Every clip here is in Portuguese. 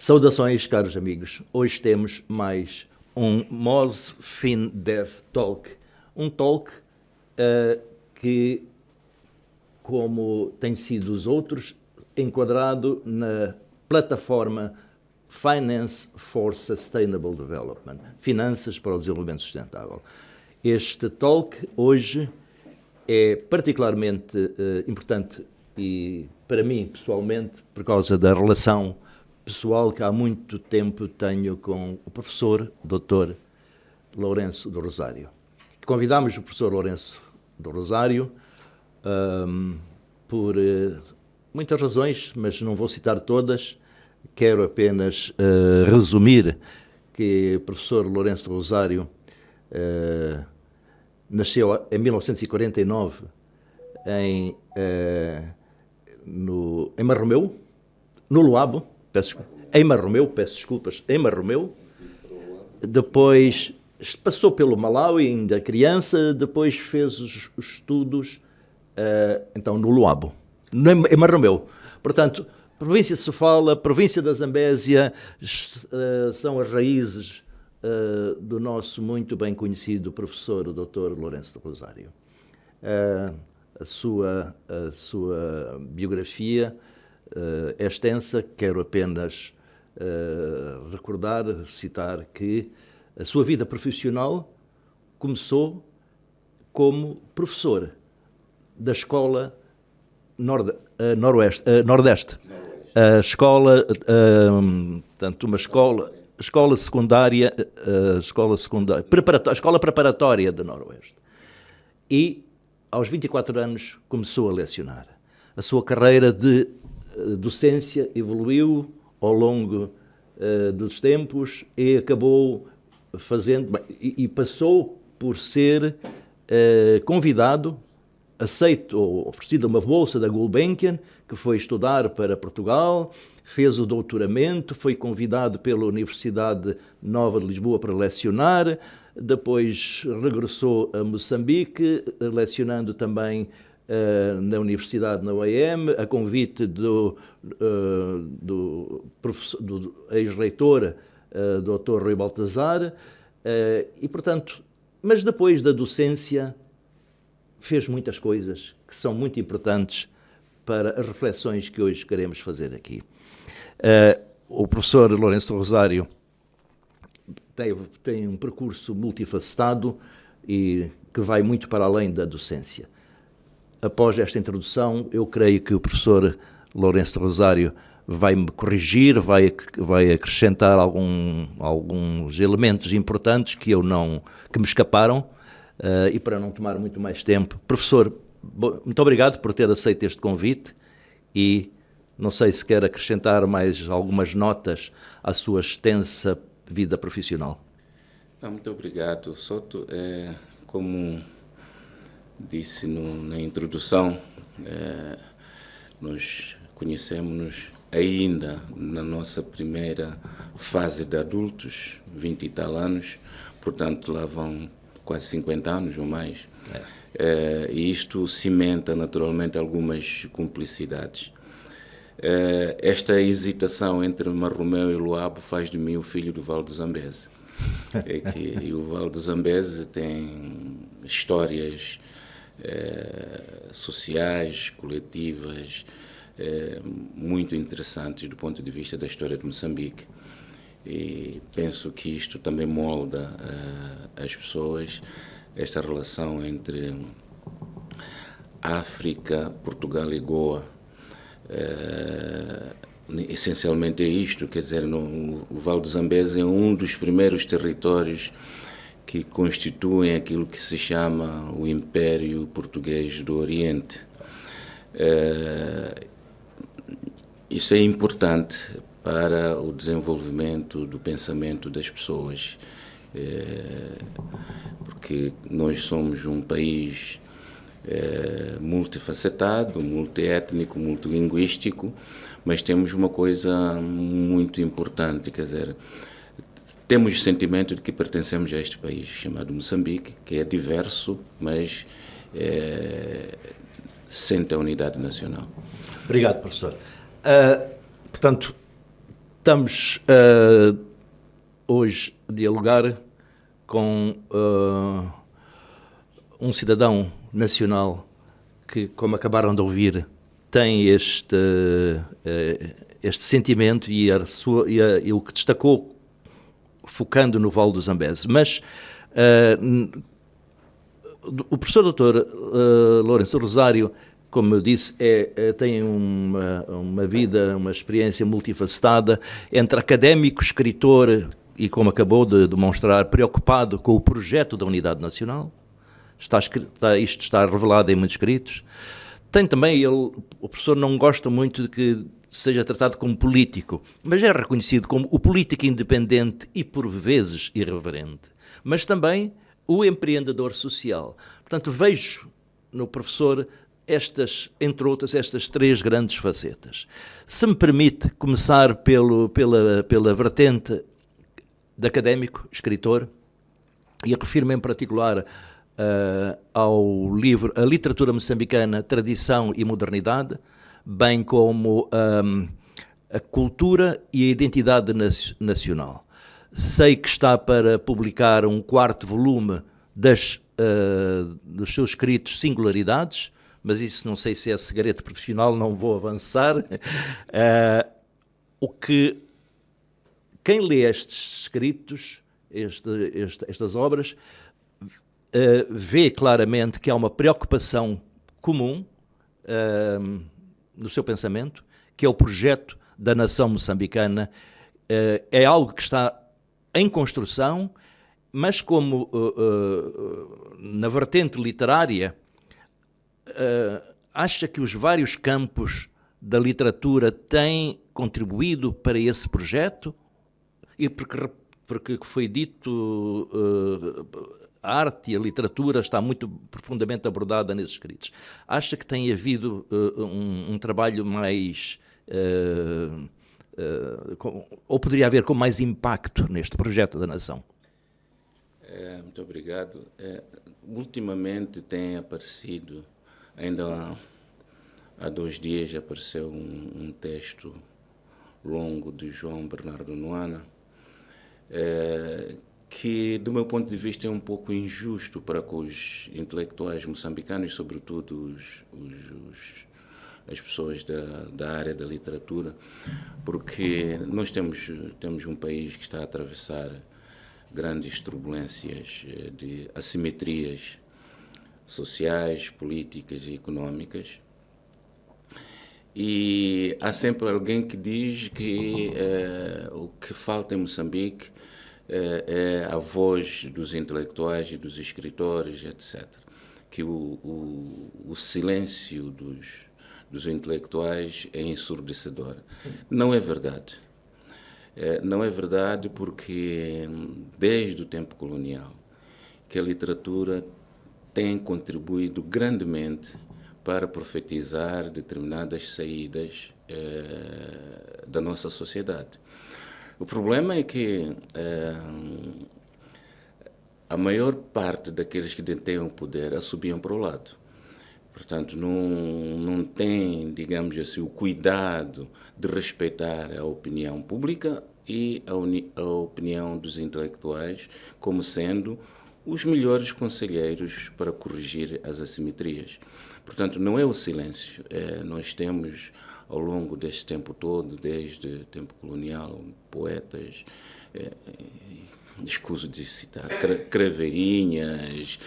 Saudações, caros amigos. Hoje temos mais um Moz Fin Dev Talk. Um talk que, como tem sido os outros, enquadrado na plataforma Finance for Sustainable Development, Finanças para o Desenvolvimento Sustentável. Este talk hoje é particularmente importante e para mim, pessoalmente, por causa da relação pessoal que há muito tempo tenho com o professor Dr. Lourenço do Rosário. Convidámos o professor Lourenço do Rosário por muitas razões, mas não vou citar todas. Quero apenas resumir que o professor Lourenço do Rosário nasceu em 1949 em Marromeu, no Luabo, em Marromeu. Depois passou pelo Malawi, ainda criança, depois fez os estudos então no Luabo, em Marromeu. Portanto, província de Sofala, província da Zambésia, são as raízes do nosso muito bem conhecido professor, o Dr. Lourenço do Rosário. A sua biografia é extensa, quero apenas recordar, citar que a sua vida profissional começou como professor da escola Nordeste. A escola, portanto, uma escola secundária, a escola preparatória do Noroeste. E aos 24 anos começou a lecionar. A sua carreira de docência evoluiu ao longo dos tempos e acabou fazendo, e passou por ser convidado, aceito ou oferecido uma bolsa da Gulbenkian, que foi estudar para Portugal, fez o doutoramento, foi convidado pela Universidade Nova de Lisboa para lecionar, depois regressou a Moçambique, lecionando também na Universidade, na UEM, a convite do ex-reitor, Dr. Rui Baltazar, e portanto, mas depois da docência fez muitas coisas que são muito importantes para as reflexões que hoje queremos fazer aqui. O professor Lourenço do Rosário tem um percurso multifacetado e que vai muito para além da docência. Após esta introdução, eu creio que o professor Lourenço do Rosário vai me corrigir, vai acrescentar alguns elementos importantes que me escaparam, e para não tomar muito mais tempo. Professor, muito obrigado por ter aceito este convite e não sei se quer acrescentar mais algumas notas à sua extensa vida profissional. Muito obrigado, Soto. Como disse na introdução, nós conhecemos-nos ainda na nossa primeira fase de adultos, 20 e tal anos, portanto lá vão quase 50 anos ou mais, e isto cimenta naturalmente algumas cumplicidades. Esta hesitação entre Marromeu e Luabo faz de mim o filho do Vale do Zambeze. E o Vale do Zambeze tem histórias sociais, coletivas, muito interessantes do ponto de vista da história de Moçambique. E penso que isto também molda as pessoas, esta relação entre África, Portugal e Goa. Essencialmente é isto, quer dizer, o Vale do Zambeze é um dos primeiros territórios que constituem aquilo que se chama o Império Português do Oriente. Isso é importante para o desenvolvimento do pensamento das pessoas, porque nós somos um país multifacetado, multiétnico, multilinguístico, mas temos uma coisa muito importante, quer dizer, temos o sentimento de que pertencemos a este país chamado Moçambique, que é diverso, mas sente a unidade nacional. Obrigado, professor. Portanto, Estamos hoje a dialogar com um cidadão nacional que, como acabaram de ouvir, tem este sentimento e o que destacou focando no Vale do Zambeze. Mas o professor Dr. Lourenço Rosário, como eu disse, tem uma vida, uma experiência multifacetada, entre académico, escritor e, como acabou de demonstrar, preocupado com o projeto da Unidade Nacional. Isto está revelado em muitos escritos. Tem também, o professor não gosta muito de que seja tratado como político, mas é reconhecido como o político independente e, por vezes, irreverente. Mas também o empreendedor social. Portanto, vejo no professor entre outras, estas três grandes facetas. Se me permite começar pela vertente de académico, escritor, e refiro-me em particular ao livro A Literatura Moçambicana, Tradição e Modernidade, bem como a cultura e a identidade nacional. Sei que está para publicar um 4º volume dos seus escritos Singularidades, mas isso não sei se é segredo profissional, não vou avançar. Quem lê estes escritos, estas obras, vê claramente que há uma preocupação comum no seu pensamento, que é o projeto da nação moçambicana. É algo que está em construção, mas como na vertente literária, acha que os vários campos da literatura têm contribuído para esse projeto? E porque foi dito, a arte e a literatura está muito profundamente abordada nesses escritos. Acha que tem havido um trabalho mais... ou poderia haver com mais impacto neste projeto da nação? Muito obrigado. Ultimamente tem aparecido, ainda há 2 dias apareceu um texto longo de João Bernardo Noana, que, do meu ponto de vista, é um pouco injusto para com os intelectuais moçambicanos, sobretudo as pessoas da área da literatura, porque nós temos um país que está a atravessar grandes turbulências de assimetrias sociais, políticas e económicas. E há sempre alguém que diz que o que falta em Moçambique é a voz dos intelectuais e dos escritores, etc. Que o silêncio dos intelectuais é ensurdecedor. Não é verdade. Não é verdade porque, desde o tempo colonial, que a literatura tem contribuído grandemente para profetizar determinadas saídas da nossa sociedade. O problema é que a maior parte daqueles que detêm o poder assobiam para o lado. Portanto, não tem, digamos assim, o cuidado de respeitar a opinião pública e a opinião dos intelectuais como sendo os melhores conselheiros para corrigir as assimetrias. Portanto, não é o silêncio. Nós temos, ao longo deste tempo todo, desde o tempo colonial, poetas, escuso de citar, Craveirinhas,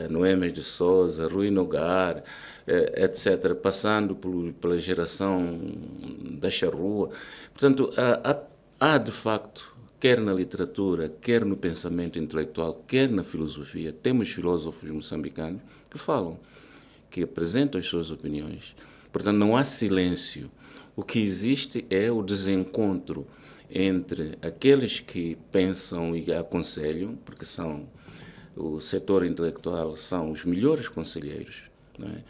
Noêmias de Souza, Rui Nogar, etc., passando pela geração da charrua. Portanto, há de facto, quer na literatura, quer no pensamento intelectual, quer na filosofia, temos filósofos moçambicanos que falam, que apresentam as suas opiniões. Portanto, não há silêncio. O que existe é o desencontro entre aqueles que pensam e aconselham, porque o setor intelectual são os melhores conselheiros, não é?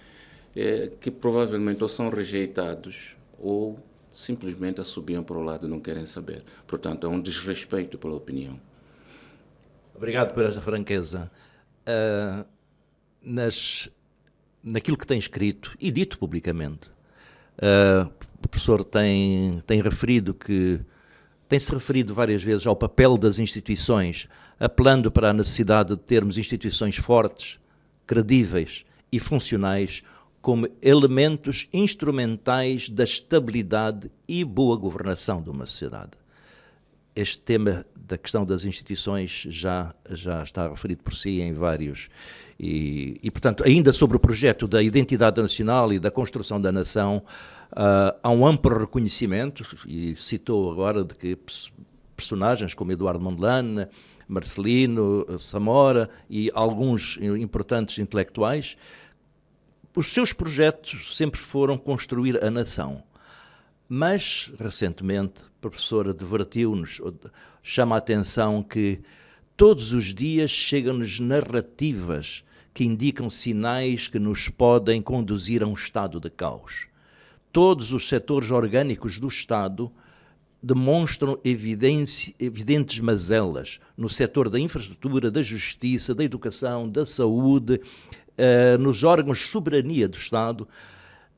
Que provavelmente ou são rejeitados ou simplesmente assobiam para o lado e não querem saber. Portanto, é um desrespeito pela opinião. Obrigado por essa franqueza. Naquilo que tem escrito e dito publicamente, o professor tem referido que tem-se referido várias vezes ao papel das instituições, apelando para a necessidade de termos instituições fortes, credíveis e funcionais como elementos instrumentais da estabilidade e boa governação de uma sociedade. Este tema da questão das instituições já está referido por si em vários. E, portanto, ainda sobre o projeto da identidade nacional e da construção da nação, há um amplo reconhecimento, e citou agora de que personagens como Eduardo Mondlane, Marcelino, Samora e alguns importantes intelectuais, os seus projetos sempre foram construir a nação. Mas, recentemente, a professora advertiu-nos, chama a atenção que todos os dias chegam-nos narrativas que indicam sinais que nos podem conduzir a um estado de caos. Todos os setores orgânicos do Estado demonstram evidentes mazelas no setor da infraestrutura, da justiça, da educação, da saúde, nos órgãos de soberania do Estado.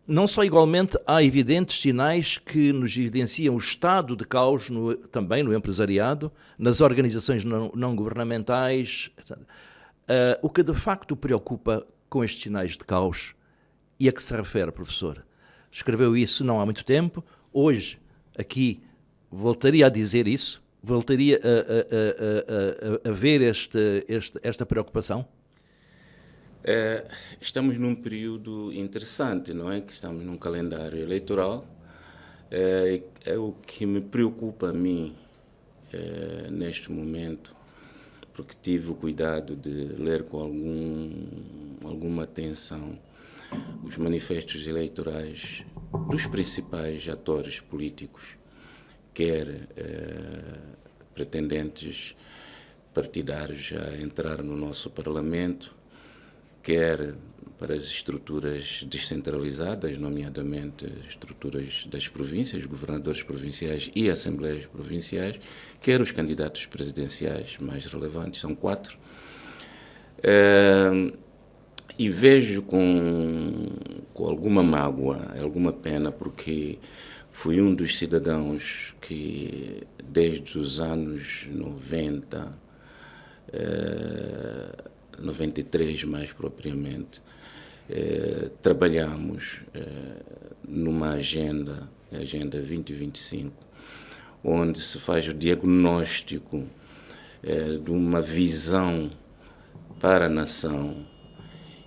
Não só igualmente há evidentes sinais que nos evidenciam o estado de caos também no empresariado, nas organizações não governamentais, etc. O que de facto preocupa com estes sinais de caos e a que se refere, professor? Escreveu isso não há muito tempo, hoje aqui voltaria a dizer isso, voltaria a ver esta preocupação? Estamos num período interessante, não é? Que estamos num calendário eleitoral. É o que me preocupa a mim neste momento, porque tive o cuidado de ler com alguma atenção os manifestos eleitorais dos principais atores políticos, quer pretendentes partidários a entrar no nosso Parlamento, quer para as estruturas descentralizadas, nomeadamente estruturas das províncias, governadores provinciais e assembleias provinciais, quer os candidatos presidenciais mais relevantes, são 4. E vejo com alguma mágoa, alguma pena, porque fui um dos cidadãos que, desde os anos 90, 93 mais propriamente, trabalhamos numa agenda 2025, onde se faz o diagnóstico de uma visão para a nação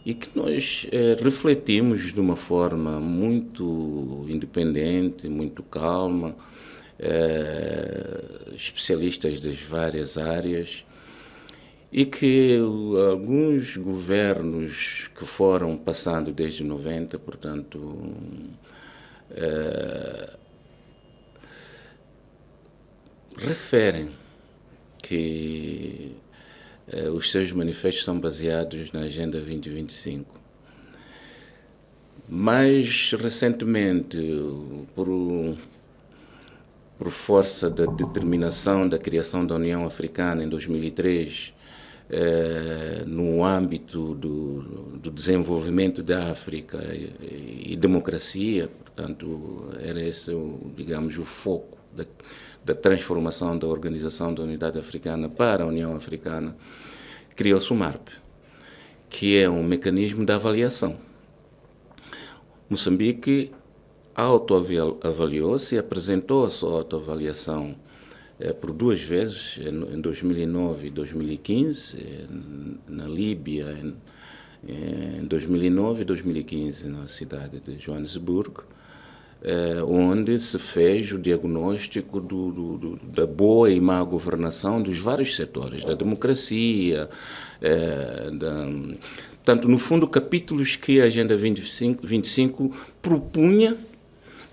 e que nós refletimos de uma forma muito independente, muito calma, especialistas das várias áreas, e que alguns governos que foram passando desde 90, portanto, referem que os seus manifestos são baseados na Agenda 2025. Mais recentemente, por força da determinação da criação da União Africana em 2003, no âmbito do desenvolvimento da África e democracia, portanto, era esse, digamos, o foco da transformação da Organização da Unidade Africana para a União Africana, criou-se o MARP, que é um mecanismo de avaliação. Moçambique autoavaliou-se e apresentou a sua autoavaliação por 2 vezes, em 2009 e 2015, na Líbia, em 2009 e 2015, na cidade de Joanesburgo, onde se fez o diagnóstico da boa e má governação dos vários setores, da democracia, portanto, no fundo, capítulos que a Agenda 2025 propunha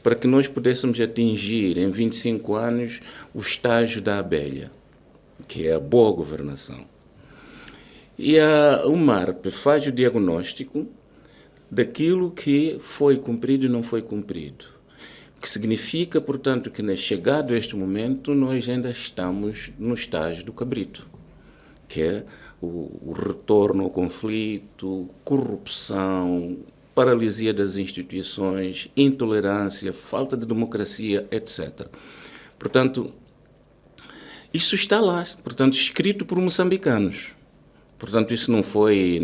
para que nós pudéssemos atingir em 25 anos o estágio da abelha, que é a boa governação. E o MARP faz o diagnóstico daquilo que foi cumprido e não foi cumprido. O que significa, portanto, que, chegado a este momento, nós ainda estamos no estágio do cabrito, que é o retorno ao conflito, corrupção, paralisia das instituições, intolerância, falta de democracia, etc. Portanto, Isso está lá, portanto, escrito por moçambicanos. Portanto, isso não foi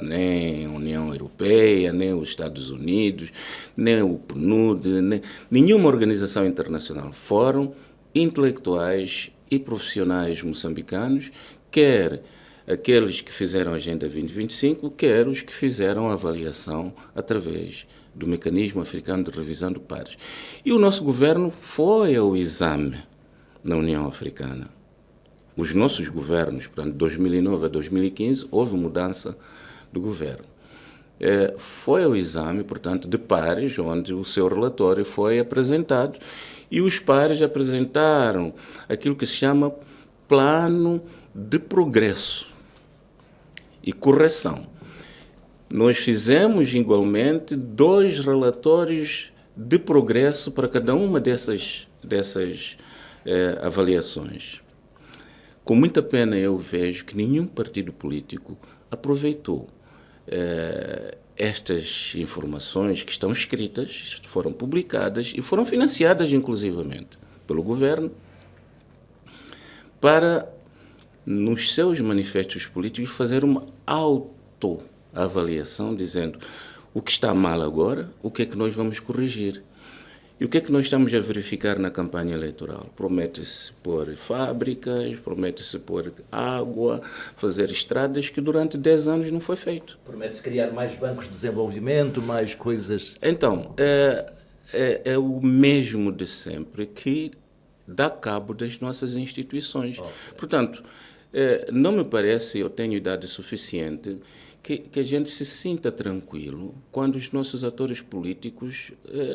nem a União Europeia, nem os Estados Unidos, nem o PNUD, nem nenhuma organização internacional. Foram intelectuais e profissionais moçambicanos, quer aqueles que fizeram a Agenda 2025, quer os que fizeram a avaliação através do Mecanismo Africano de Revisão de Pares. E o nosso governo foi ao exame na União Africana. Os nossos governos, portanto, de 2009 a 2015, houve mudança do governo. Foi ao exame, portanto, de pares, onde o seu relatório foi apresentado, e os pares apresentaram aquilo que se chama Plano de Progresso e Correção. Nós fizemos, igualmente, 2 relatórios de progresso para cada uma dessas avaliações. Com muita pena eu vejo que nenhum partido político aproveitou estas informações que estão escritas, foram publicadas e foram financiadas inclusivamente pelo governo para, nos seus manifestos políticos, fazer uma autoavaliação, dizendo o que está mal agora, o que é que nós vamos corrigir. E o que é que nós estamos a verificar na campanha eleitoral? Promete-se pôr fábricas, promete-se pôr água, fazer estradas, que durante 10 anos não foi feito. Promete-se criar mais bancos de desenvolvimento, mais coisas... Então, é o mesmo de sempre que dá cabo das nossas instituições. Okay. Portanto, não me parece, eu tenho idade suficiente, que a gente se sinta tranquilo quando os nossos atores políticos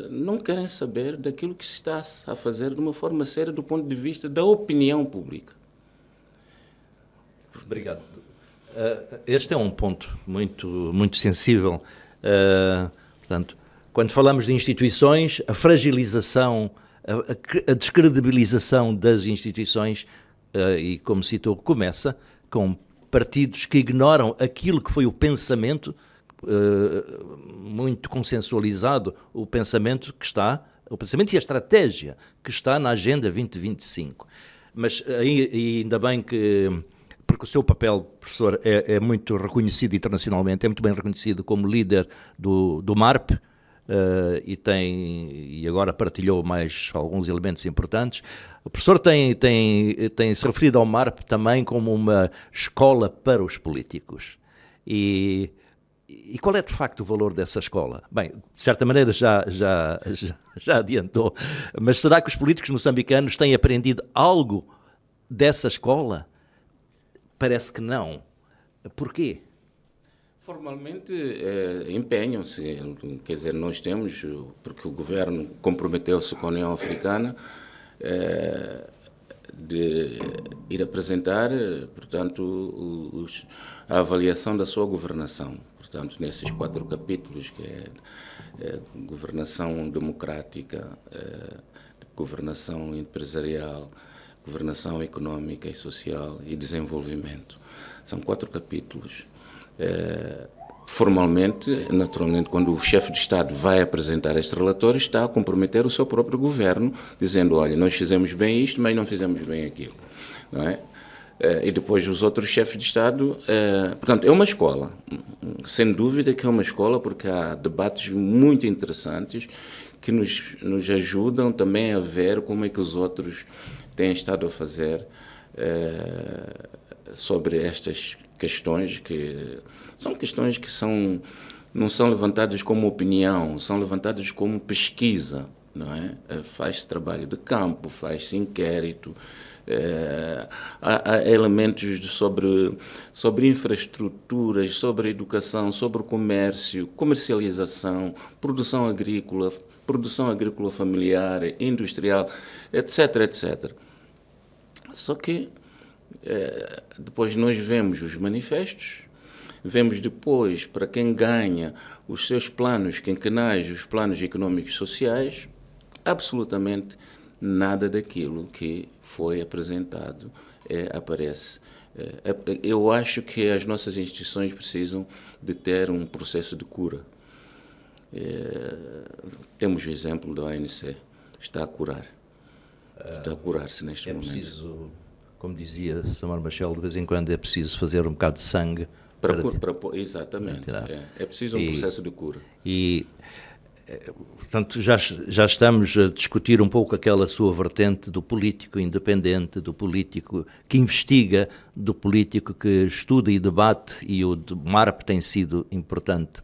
não querem saber daquilo que se está a fazer de uma forma séria do ponto de vista da opinião pública. Obrigado. Este é um ponto muito sensível. Portanto, quando falamos de instituições, a fragilização, a descredibilização das instituições, e como citou, começa com partidos que ignoram aquilo que foi o pensamento muito consensualizado, o pensamento e a estratégia que está na Agenda 2025. Mas ainda bem que, porque o seu papel, professor, é muito reconhecido internacionalmente, é muito bem reconhecido como líder do MARP, e agora partilhou mais alguns elementos importantes. O professor tem se referido ao MARP também como uma escola para os políticos. E qual é de facto o valor dessa escola? Bem, de certa maneira já adiantou, mas será que os políticos moçambicanos têm aprendido algo dessa escola? Parece que não. Porquê? Formalmente empenham-se, quer dizer, nós temos, porque o governo comprometeu-se com a União Africana de ir apresentar, portanto, a avaliação da sua governação. Portanto, nesses 4 capítulos, que é governação democrática, governação empresarial, governação económica e social e desenvolvimento. São 4 capítulos. Formalmente, naturalmente, quando o chefe de Estado vai apresentar este relatório, está a comprometer o seu próprio governo, dizendo, olha, nós fizemos bem isto, mas não fizemos bem aquilo. Não é? E depois os outros chefes de Estado... portanto, é uma escola, sem dúvida que é uma escola, porque há debates muito interessantes que nos ajudam também a ver como é que os outros têm estado a fazer sobre estas questões que são questões que não são levantadas como opinião, são levantadas como pesquisa, não é? Faz-se trabalho de campo, faz-se inquérito, há elementos sobre infraestruturas, sobre educação, sobre o comércio, comercialização, produção agrícola familiar, industrial, etc, etc. Só que depois nós vemos os manifestos, vemos depois, para quem ganha os seus planos quinquenais, os planos económicos sociais, absolutamente nada daquilo que foi apresentado aparece. Eu acho que as nossas instituições precisam de ter um processo de cura. Temos o exemplo da ONC, está a curar. Está a curar-se neste momento. É preciso como dizia Samar Machel, de vez em quando é preciso fazer um bocado de sangue Exatamente. tirar. É preciso um processo de cura. E, portanto, já estamos a discutir um pouco aquela sua vertente do político independente, do político que investiga, do político que estuda e debate, e o MARP tem sido importante,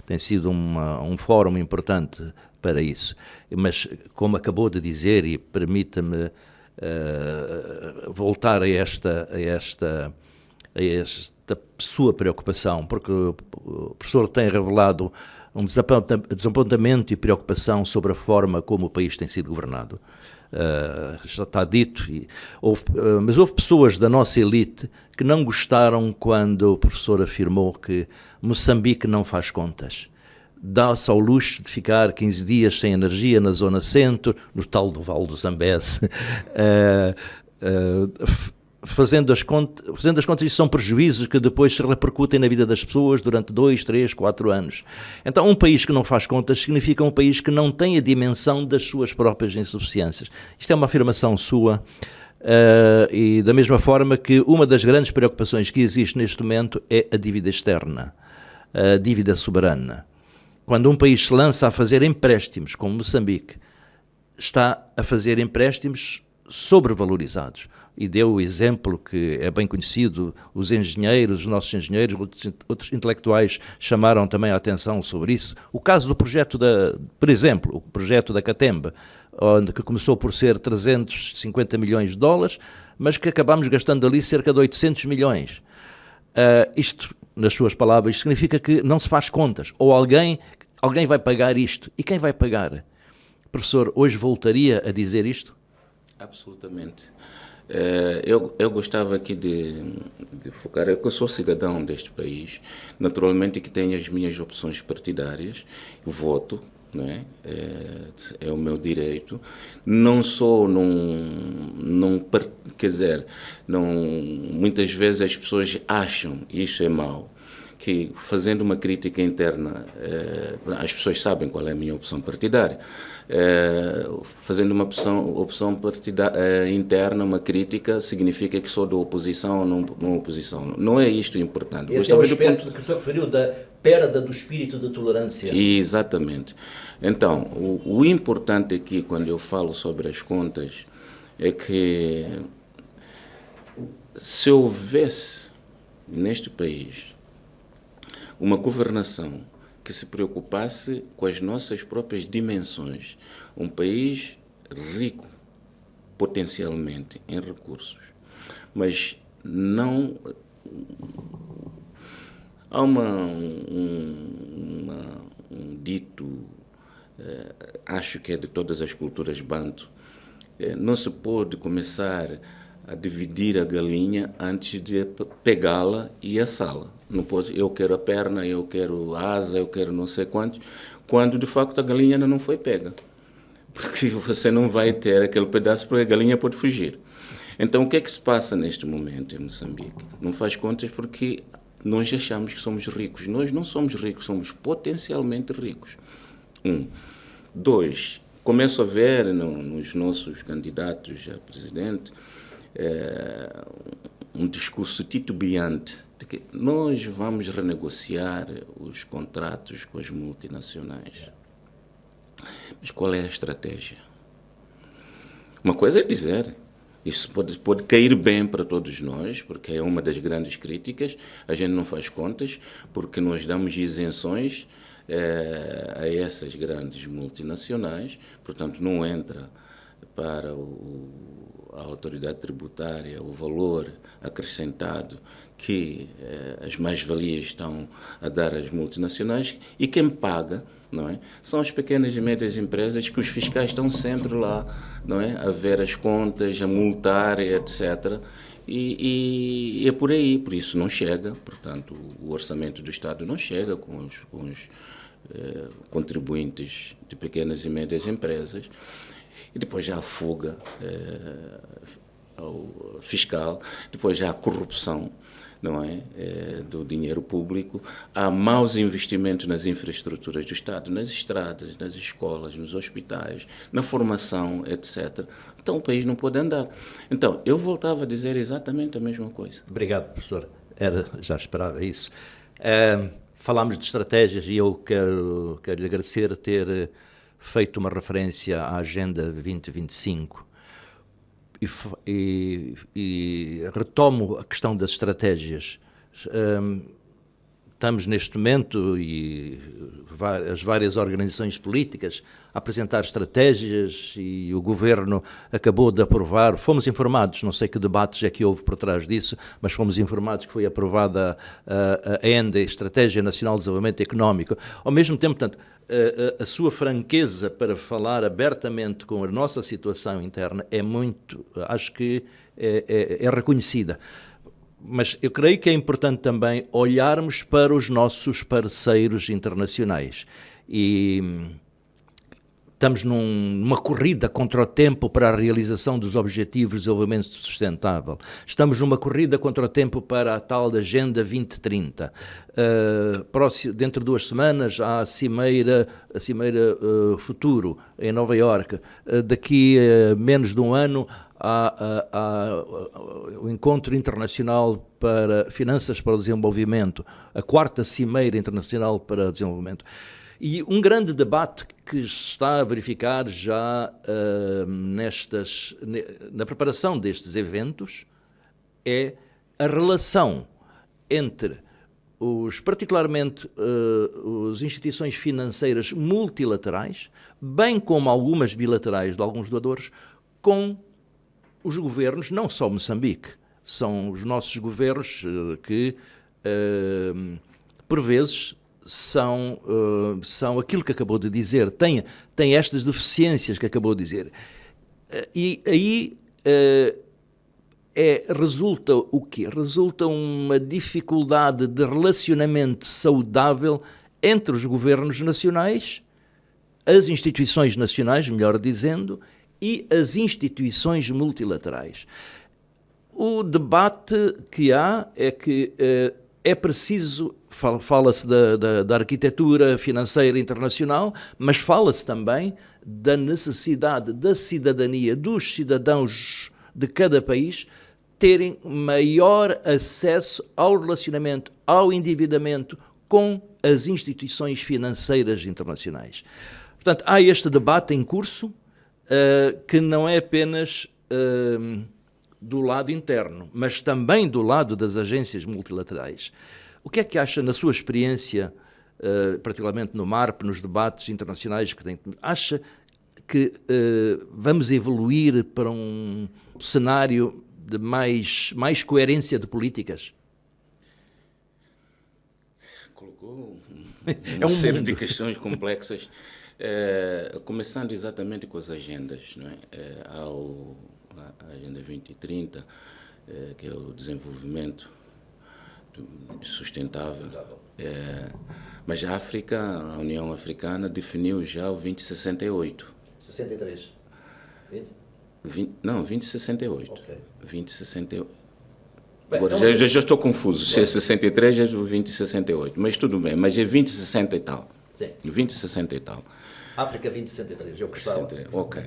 tem sido um fórum importante para isso. Mas, como acabou de dizer, e permita-me voltar a esta sua preocupação, porque o professor tem revelado um desapontamento e preocupação sobre a forma como o país tem sido governado. Já está dito, mas houve pessoas da nossa elite que não gostaram quando o professor afirmou que Moçambique não faz contas. Dá-se ao luxo de ficar 15 dias sem energia na zona centro, no tal do Vale do Zambeze, fazendo as contas, isso são prejuízos que depois se repercutem na vida das pessoas durante 2, 3, 4 anos. Então, um país que não faz contas significa um país que não tem a dimensão das suas próprias insuficiências. Isto é uma afirmação sua, e da mesma forma que uma das grandes preocupações que existe neste momento é a dívida externa, a dívida soberana. Quando um país se lança a fazer empréstimos, como Moçambique, está a fazer empréstimos sobrevalorizados. E deu o exemplo que é bem conhecido, os nossos engenheiros, outros intelectuais chamaram também a atenção sobre isso. O caso do projeto por exemplo, o projeto da Catemba, que começou por ser 350 milhões de dólares, mas que acabamos gastando ali cerca de 800 milhões. Isto, nas suas palavras, significa que não se faz contas, ou alguém vai pagar isto. E quem vai pagar? Professor, hoje voltaria a dizer isto? Absolutamente. Eu gostava aqui de focar, eu sou cidadão deste país, naturalmente que tenho as minhas opções partidárias, voto, não é? É o meu direito, não sou quer dizer, muitas vezes as pessoas acham, e isso é mau, que fazendo uma crítica interna, as pessoas sabem qual é a minha opção partidária, fazendo uma opção interna, uma crítica, significa que sou da oposição ou não oposição. Não é isto importante. Esse é o aspecto que se referiu da perda do espírito de tolerância. Exatamente. Então, o importante aqui, quando eu falo sobre as contas, é que se houvesse neste país uma governação que se preocupasse com as nossas próprias dimensões, um país rico potencialmente em recursos, mas não há um dito, acho que é de todas as culturas banto, não se pode começar a dividir a galinha antes de pegá-la e assá-la. Não pode, eu quero a perna, eu quero a asa, eu quero não sei quantos, quando de facto a galinha ainda não foi pega. Porque você não vai ter aquele pedaço, porque a galinha pode fugir. Então o que é que se passa neste momento em Moçambique? Não faz contas porque nós achamos que somos ricos. Nós não somos ricos, somos potencialmente ricos. 1. 2. Começo a ver nos nossos candidatos a presidente um discurso titubeante de que nós vamos renegociar os contratos com as multinacionais. Mas qual é a estratégia? Uma coisa é dizer, isso pode cair bem para todos nós, porque é uma das grandes críticas, a gente não faz contas, porque nós damos isenções a essas grandes multinacionais, portanto não entra para a autoridade tributária o valor acrescentado que as mais-valias estão a dar às multinacionais, e quem paga, não é, são as pequenas e médias empresas, que os fiscais estão sempre lá, não é, a ver as contas, a multar, etc. E é por aí, por isso não chega, portanto o orçamento do Estado não chega com os contribuintes de pequenas e médias empresas. E depois já a fuga ao fiscal, depois já a corrupção, não é? Do dinheiro público, há maus investimentos nas infraestruturas do Estado, nas estradas, nas escolas, nos hospitais, na formação, etc. Então o país não pode andar. Então, eu voltava a dizer exatamente a mesma coisa. Obrigado, professor. Já esperava isso. Falámos de estratégias e eu quero lhe agradecer ter feito uma referência à Agenda 2025 e retomo a questão das estratégias. Estamos neste momento, e as várias organizações políticas, a apresentar estratégias e o Governo acabou de aprovar, fomos informados, não sei que debates é que houve por trás disso, mas fomos informados que foi aprovada a ENDE, Estratégia Nacional de Desenvolvimento Económico. Ao mesmo tempo, portanto, a sua franqueza para falar abertamente com a nossa situação interna é muito, acho que é reconhecida. Mas eu creio que é importante também olharmos para os nossos parceiros internacionais e estamos numa corrida contra o tempo para a realização dos Objetivos de Desenvolvimento Sustentável. Estamos numa corrida contra o tempo para a tal da Agenda 2030. Dentro de 2 semanas há a Cimeira Futuro, em Nova Iorque. Daqui a menos de um ano há o Encontro Internacional para Finanças para o Desenvolvimento, a 4ª Cimeira Internacional para o Desenvolvimento. E um grande debate que se está a verificar já na preparação destes eventos é a relação entre particularmente as instituições financeiras multilaterais, bem como algumas bilaterais de alguns doadores, com os governos, não só Moçambique, são os nossos governos que, por vezes, são aquilo que acabou de dizer, têm estas deficiências que acabou de dizer. E aí resulta o quê? Resulta uma dificuldade de relacionamento saudável entre os governos nacionais, as instituições nacionais, melhor dizendo, e as instituições multilaterais. O debate que há é que é preciso, fala-se da arquitetura financeira internacional, mas fala-se também da necessidade da cidadania, dos cidadãos de cada país terem maior acesso ao relacionamento, ao endividamento com as instituições financeiras internacionais. Portanto, há este debate em curso, que não é apenas do lado interno, mas também do lado das agências multilaterais. O que é que acha, na sua experiência, particularmente no MARP, nos debates internacionais que tem, acha que vamos evoluir para um cenário de mais coerência de políticas? Colocou uma série de questões complexas. Começando exatamente com as agendas, não é? A Agenda 2030, que é o desenvolvimento sustentável. Mas a África, a União Africana, definiu já o 2068. 63? 2068. Okay. 2068. Bem, agora, então, já estou confuso. Se é 63, é 2068. Mas tudo bem, mas é 2060 e tal. Sim. 2060 e tal. África 2063, eu gostava. Ok.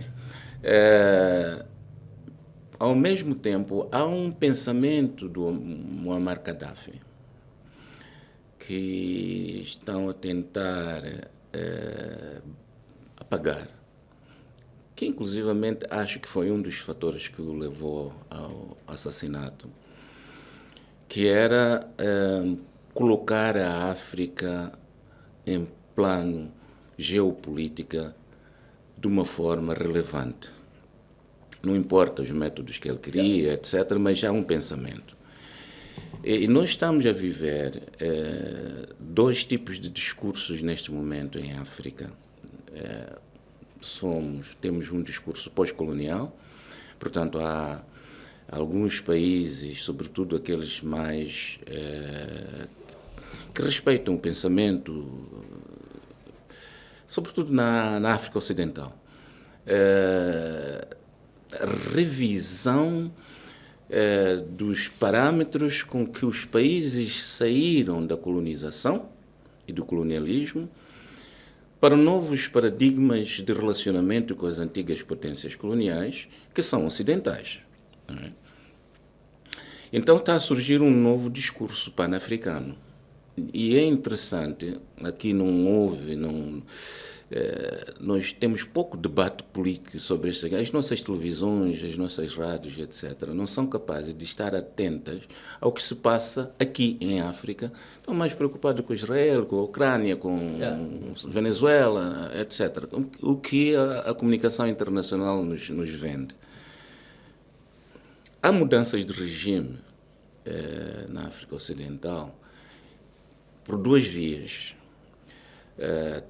Ao mesmo tempo, há um pensamento do Muammar Gaddafi que estão a tentar apagar, que inclusivamente acho que foi um dos fatores que o levou ao assassinato, que era colocar a África em plano geopolítica de uma forma relevante. Não importa os métodos que ele queria, etc., mas há um pensamento. E nós estamos a viver 2 tipos de discursos neste momento em África. Temos um discurso pós-colonial, portanto, há alguns países, sobretudo aqueles mais que respeitam o pensamento, sobretudo na África Ocidental, a revisão dos parâmetros com que os países saíram da colonização e do colonialismo para novos paradigmas de relacionamento com as antigas potências coloniais, que são ocidentais. Não é? Então está a surgir um novo discurso pan-africano. E é interessante, aqui nós temos pouco debate político sobre isso. As nossas televisões, as nossas rádios, etc., não são capazes de estar atentas ao que se passa aqui em África. Estão mais preocupados com Israel, com a Ucrânia, com Venezuela, etc. O que a comunicação internacional nos vende. Há mudanças de regime na África Ocidental por duas vias.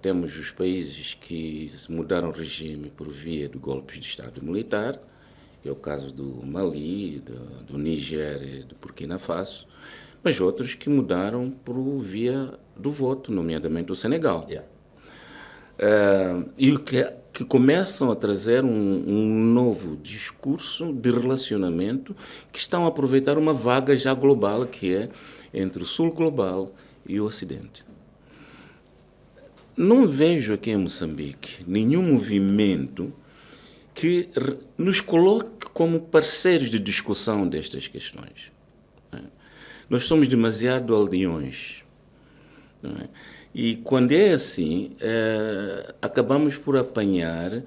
Temos os países que mudaram o regime por via de golpes de Estado militar, que é o caso do Mali, do Níger e do Burkina Faso, mas outros que mudaram por via do voto, nomeadamente o Senegal. E que começam a trazer um novo discurso de relacionamento, que estão a aproveitar uma vaga já global, que é entre o Sul global e o Ocidente. Não vejo aqui em Moçambique nenhum movimento que nos coloque como parceiros de discussão destas questões. Nós somos demasiado aldeões. Não é? E quando é assim, acabamos por apanhar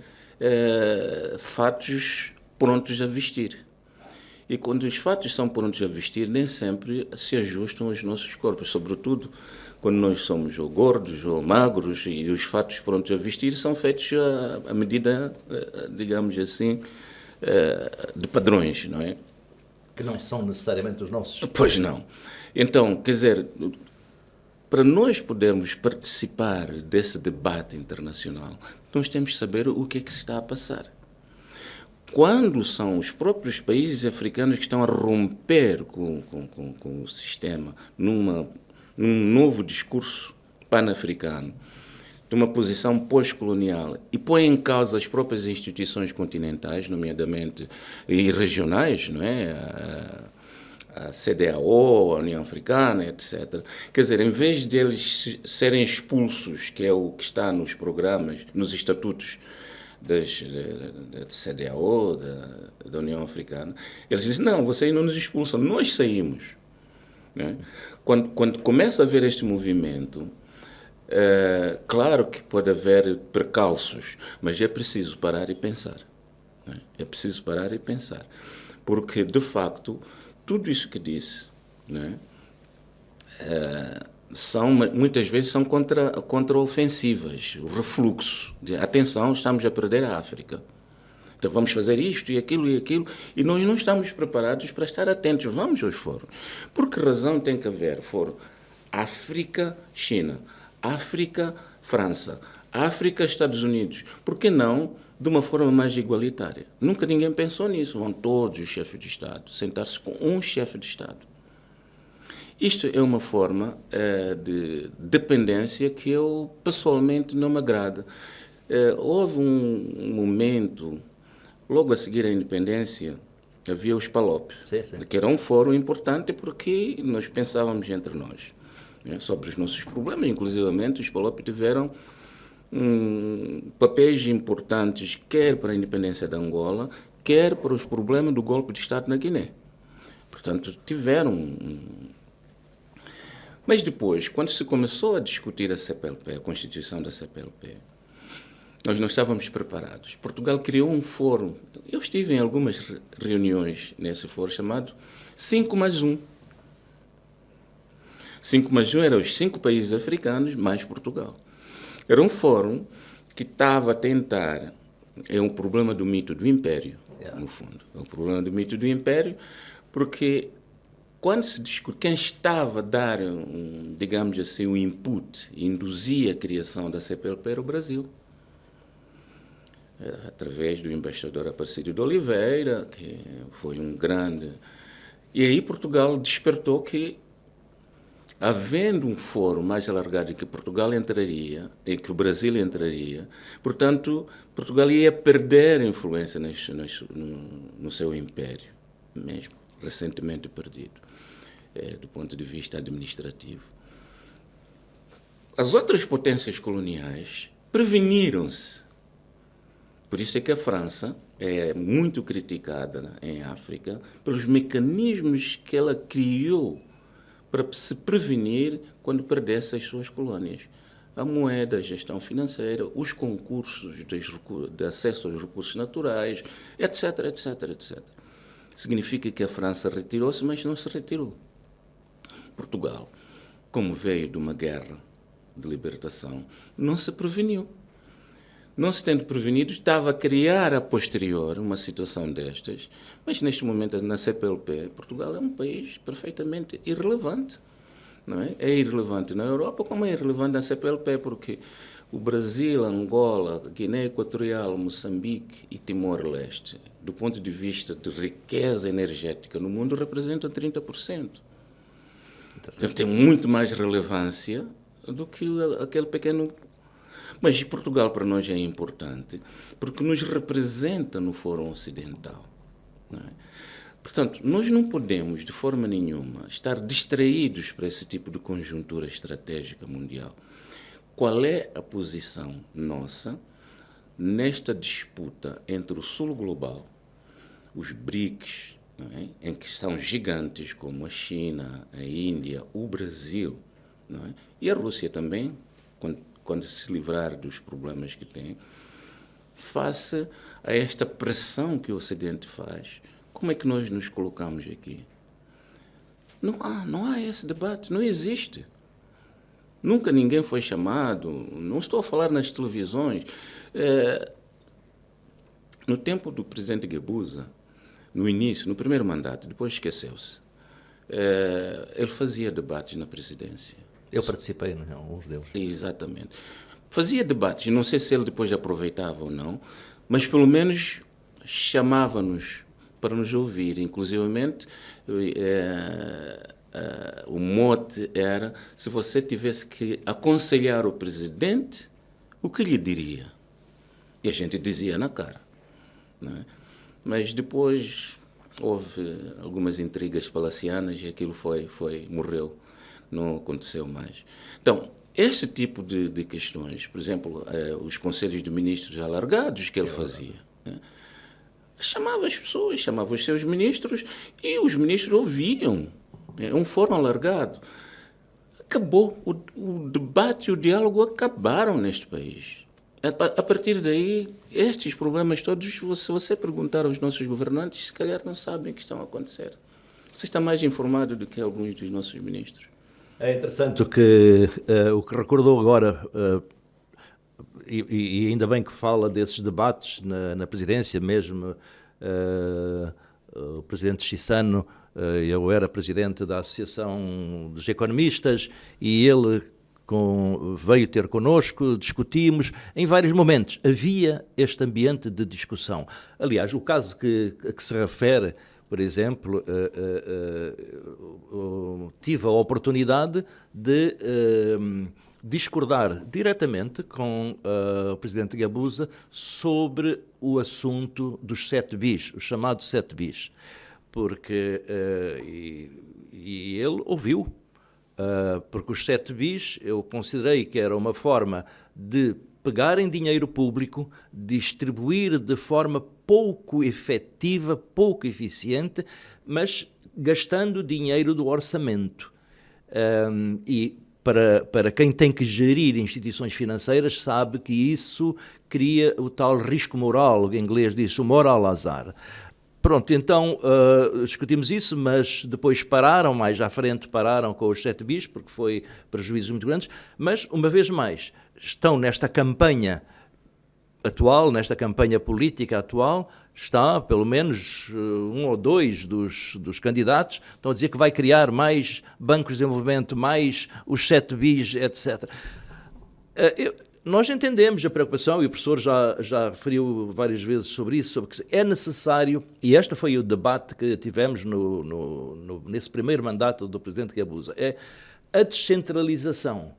fatos prontos a vestir. E quando os fatos são prontos a vestir, nem sempre se ajustam aos nossos corpos, sobretudo quando nós somos ou gordos ou magros, e os fatos prontos a vestir são feitos à medida, digamos assim, de padrões, não é? Que não são necessariamente os nossos. Pois não. Então, quer dizer, para nós podermos participar desse debate internacional, nós temos que saber o que é que se está a passar. Quando são os próprios países africanos que estão a romper com o sistema num novo discurso pan-africano, de uma posição pós-colonial, e põe em causa as próprias instituições continentais, nomeadamente, e regionais, não é? A CEDEAO, a União Africana, etc. Quer dizer, em vez deles serem expulsos, que é o que está nos programas, nos estatutos da CEDEAO, da União Africana, eles dizem, não, vocês não nos expulsam, nós saímos. Né? Quando começa a haver este movimento, claro que pode haver percalços, mas é preciso parar e pensar. Né? É preciso parar e pensar. Porque, de facto, tudo isso que disse, né, muitas vezes são contra-ofensivas, o refluxo de atenção, estamos a perder a África. Então vamos fazer isto e aquilo, e nós não estamos preparados para estar atentos. Vamos aos fóruns. Por que razão tem que haver fórum? África, China. África, França. África, Estados Unidos. Por que não de uma forma mais igualitária? Nunca ninguém pensou nisso. Vão todos os chefes de Estado sentar-se com um chefe de Estado. Isto é uma forma de dependência que eu pessoalmente não me agrada. Houve um momento, logo a seguir à independência, havia os PALOP, que era um fórum importante porque nós pensávamos entre nós, né, sobre os nossos problemas. Inclusivamente, os PALOP tiveram papéis importantes, quer para a independência da Angola, quer para os problemas do golpe de Estado na Guiné. Portanto, tiveram... Mas depois, quando se começou a discutir a CPLP, a Constituição da CPLP, nós não estávamos preparados. Portugal criou um fórum. Eu estive em algumas reuniões nesse fórum chamado 5+1. 5+1 eram os 5 países africanos mais Portugal. Era um fórum que estava a tentar... É um problema do mito do império, no fundo. É um problema do mito do império, porque quando se discute, quem estava a dar, digamos assim, o input, induzia a criação da CPLP era o Brasil. Através do embaixador Aparecido de Oliveira, que foi um grande... E aí Portugal despertou que, havendo um fórum mais alargado em que Portugal entraria, em que o Brasil entraria, portanto, Portugal ia perder influência no seu império mesmo. recentemente perdido, do ponto de vista administrativo. As outras potências coloniais preveniram-se. Por isso é que a França é muito criticada em África pelos mecanismos que ela criou para se prevenir quando perdesse as suas colônias. A moeda, a gestão financeira, os concursos de acesso aos recursos naturais, etc, etc, etc. Significa que a França retirou-se, mas não se retirou. Portugal, como veio de uma guerra de libertação, não se preveniu. Não se tendo prevenido, estava a criar a posterior uma situação destas, mas neste momento, na CPLP, Portugal é um país perfeitamente irrelevante. Não é? É irrelevante na Europa, como é irrelevante na CPLP, porque o Brasil, Angola, Guiné Equatorial, Moçambique e Timor-Leste, do ponto de vista de riqueza energética no mundo, representam 30%. Então, tem muito mais relevância do que aquele pequeno. Mas Portugal para nós é importante porque nos representa no Fórum Ocidental. Não é? Portanto, nós não podemos, de forma nenhuma, estar distraídos para esse tipo de conjuntura estratégica mundial. Qual é a posição nossa nesta disputa entre o Sul global, os BRICS, não é? Em que são gigantes como a China, a Índia, o Brasil, não é? E a Rússia também, quando se livrar dos problemas que tem, face a esta pressão que o Ocidente faz, como é que nós nos colocamos aqui? Não há esse debate, não existe. Nunca ninguém foi chamado, não estou a falar nas televisões. No tempo do presidente Guebuza, no início, no primeiro mandato, depois esqueceu-se, ele fazia debates na presidência. Eu participei em alguns deles. Exatamente. Fazia debates, não sei se ele depois aproveitava ou não, mas pelo menos chamava-nos para nos ouvir. Inclusivamente, o mote era, se você tivesse que aconselhar o presidente, o que lhe diria? E a gente dizia na cara. Não é? Mas depois houve algumas intrigas palacianas e aquilo morreu. Não aconteceu mais. Então, este tipo de questões, por exemplo, os conselhos de ministros alargados que ele fazia, né? Chamava as pessoas, chamava os seus ministros e os ministros ouviam. É um fórum alargado. Acabou. O debate e o diálogo acabaram neste país. A partir daí, estes problemas todos, se você perguntar aos nossos governantes, se calhar não sabem o que estão a acontecer. Você está mais informado do que alguns dos nossos ministros. É interessante o que recordou agora, e ainda bem que fala desses debates na presidência mesmo. O presidente Chissano, eu era presidente da Associação dos Economistas e ele veio ter connosco, discutimos em vários momentos. Havia este ambiente de discussão. Aliás, o caso a que se refere, por exemplo, tive a oportunidade de discordar diretamente com o presidente Guebuza sobre o assunto dos 7 bis, os chamados 7 bis, porque e ele ouviu, porque os 7 bis eu considerei que era uma forma de pegarem dinheiro público, distribuir de forma pouco efetiva, pouco eficiente, mas gastando dinheiro do orçamento. E para quem tem que gerir instituições financeiras sabe que isso cria o tal risco moral, em inglês diz o moral hazard. Pronto, então discutimos isso, mas depois mais à frente pararam com os 7 bis, porque foi prejuízos muito grandes, mas, uma vez mais, estão nesta campanha atual, nesta campanha política atual, está pelo menos um ou dois dos candidatos, estão a dizer que vai criar mais bancos de desenvolvimento, mais os 7 bis, etc. Nós entendemos a preocupação, e o professor já referiu várias vezes sobre isso, sobre que é necessário, e este foi o debate que tivemos nesse primeiro mandato do presidente Guebuza, é a descentralização.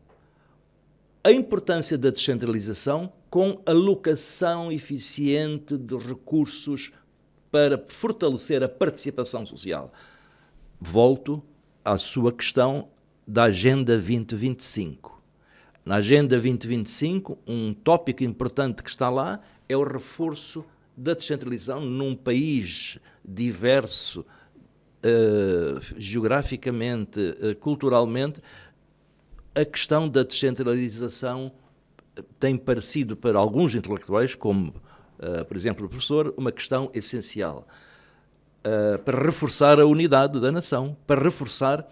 A importância da descentralização com alocação eficiente de recursos para fortalecer a participação social. Volto à sua questão da Agenda 2025. Na Agenda 2025, um tópico importante que está lá é o reforço da descentralização num país diverso, geograficamente, culturalmente. A questão da descentralização tem parecido para alguns intelectuais, como, por exemplo, o professor, uma questão essencial para reforçar a unidade da nação, para reforçar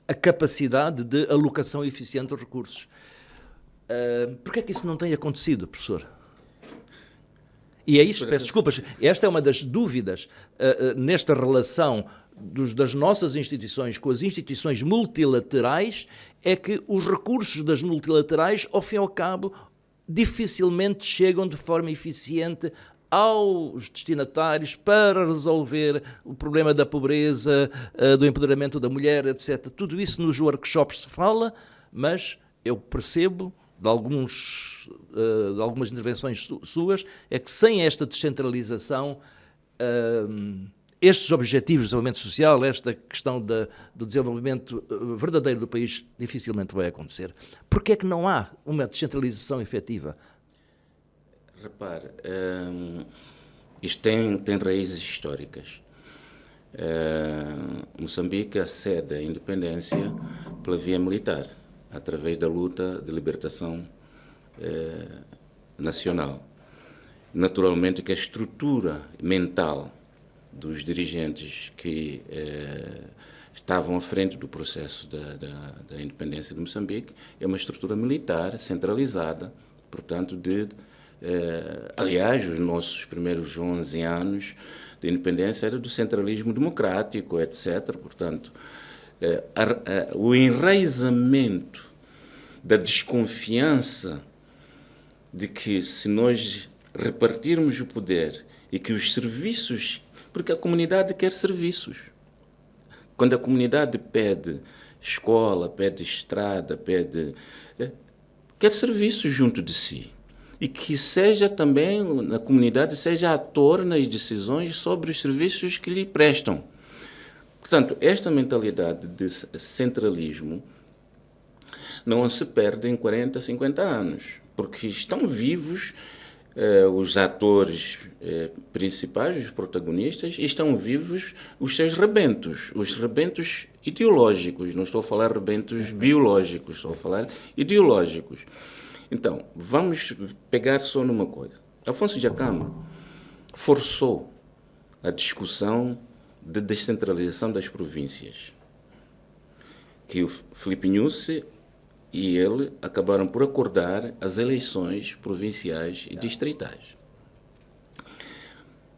a capacidade de alocação eficiente dos recursos. Porquê é que isso não tem acontecido, professor? E é isto, peço desculpas, esta é uma das dúvidas nesta relação das nossas instituições com as instituições multilaterais, é que os recursos das multilaterais, ao fim e ao cabo, dificilmente chegam de forma eficiente aos destinatários para resolver o problema da pobreza, do empoderamento da mulher, etc. Tudo isso nos workshops se fala, mas eu percebo de algumas intervenções suas, é que sem esta descentralização, estes objetivos de desenvolvimento social, esta questão do desenvolvimento verdadeiro do país, dificilmente vai acontecer. Porquê é que não há uma descentralização efetiva? Repare, isto tem raízes históricas. Moçambique acede à independência pela via militar, através da luta de libertação nacional. Naturalmente que a estrutura mental dos dirigentes que estavam à frente do processo da independência de Moçambique é uma estrutura militar centralizada, portanto, aliás, os nossos primeiros 11 anos de independência era do centralismo democrático, etc. Portanto, o enraizamento da desconfiança de que se nós repartirmos o poder e que os serviços, porque a comunidade quer serviços. Quando a comunidade pede escola, pede estrada, quer serviços junto de si. E que seja também, na comunidade, seja ator nas decisões sobre os serviços que lhe prestam. Portanto, esta mentalidade de centralismo não se perde em 40, 50 anos, porque estão vivos os atores principais, os protagonistas, e estão vivos os seus rebentos, os rebentos ideológicos. Não estou a falar rebentos biológicos, estou a falar ideológicos. Então, vamos pegar só numa coisa. Afonso Dhlakama forçou a discussão de descentralização das províncias, que o Filipe Nyusi e ele acabaram por acordar as eleições provinciais e distritais.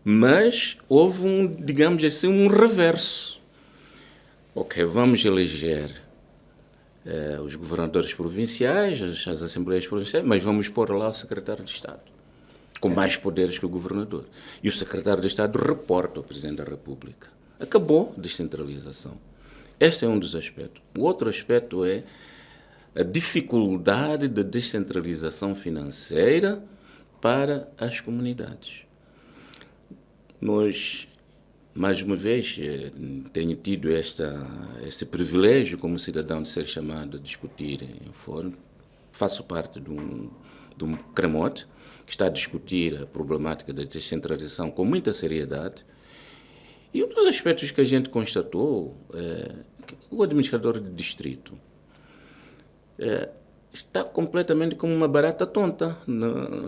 Mas houve digamos assim, um reverso. Ok, vamos eleger os governadores provinciais, as assembleias provinciais, mas vamos pôr lá o secretário de Estado, com mais poderes que o governador. E o secretário de Estado reporta ao Presidente da República. Acabou a descentralização. Este é um dos aspectos. O outro aspecto é a dificuldade da descentralização financeira para as comunidades. Nós, mais uma vez, tenho tido esse privilégio como cidadão de ser chamado a discutir em fórum. Faço parte de um CREMOT, que está a discutir a problemática da descentralização com muita seriedade. E um dos aspectos que a gente constatou é que o administrador de distrito está completamente como uma barata tonta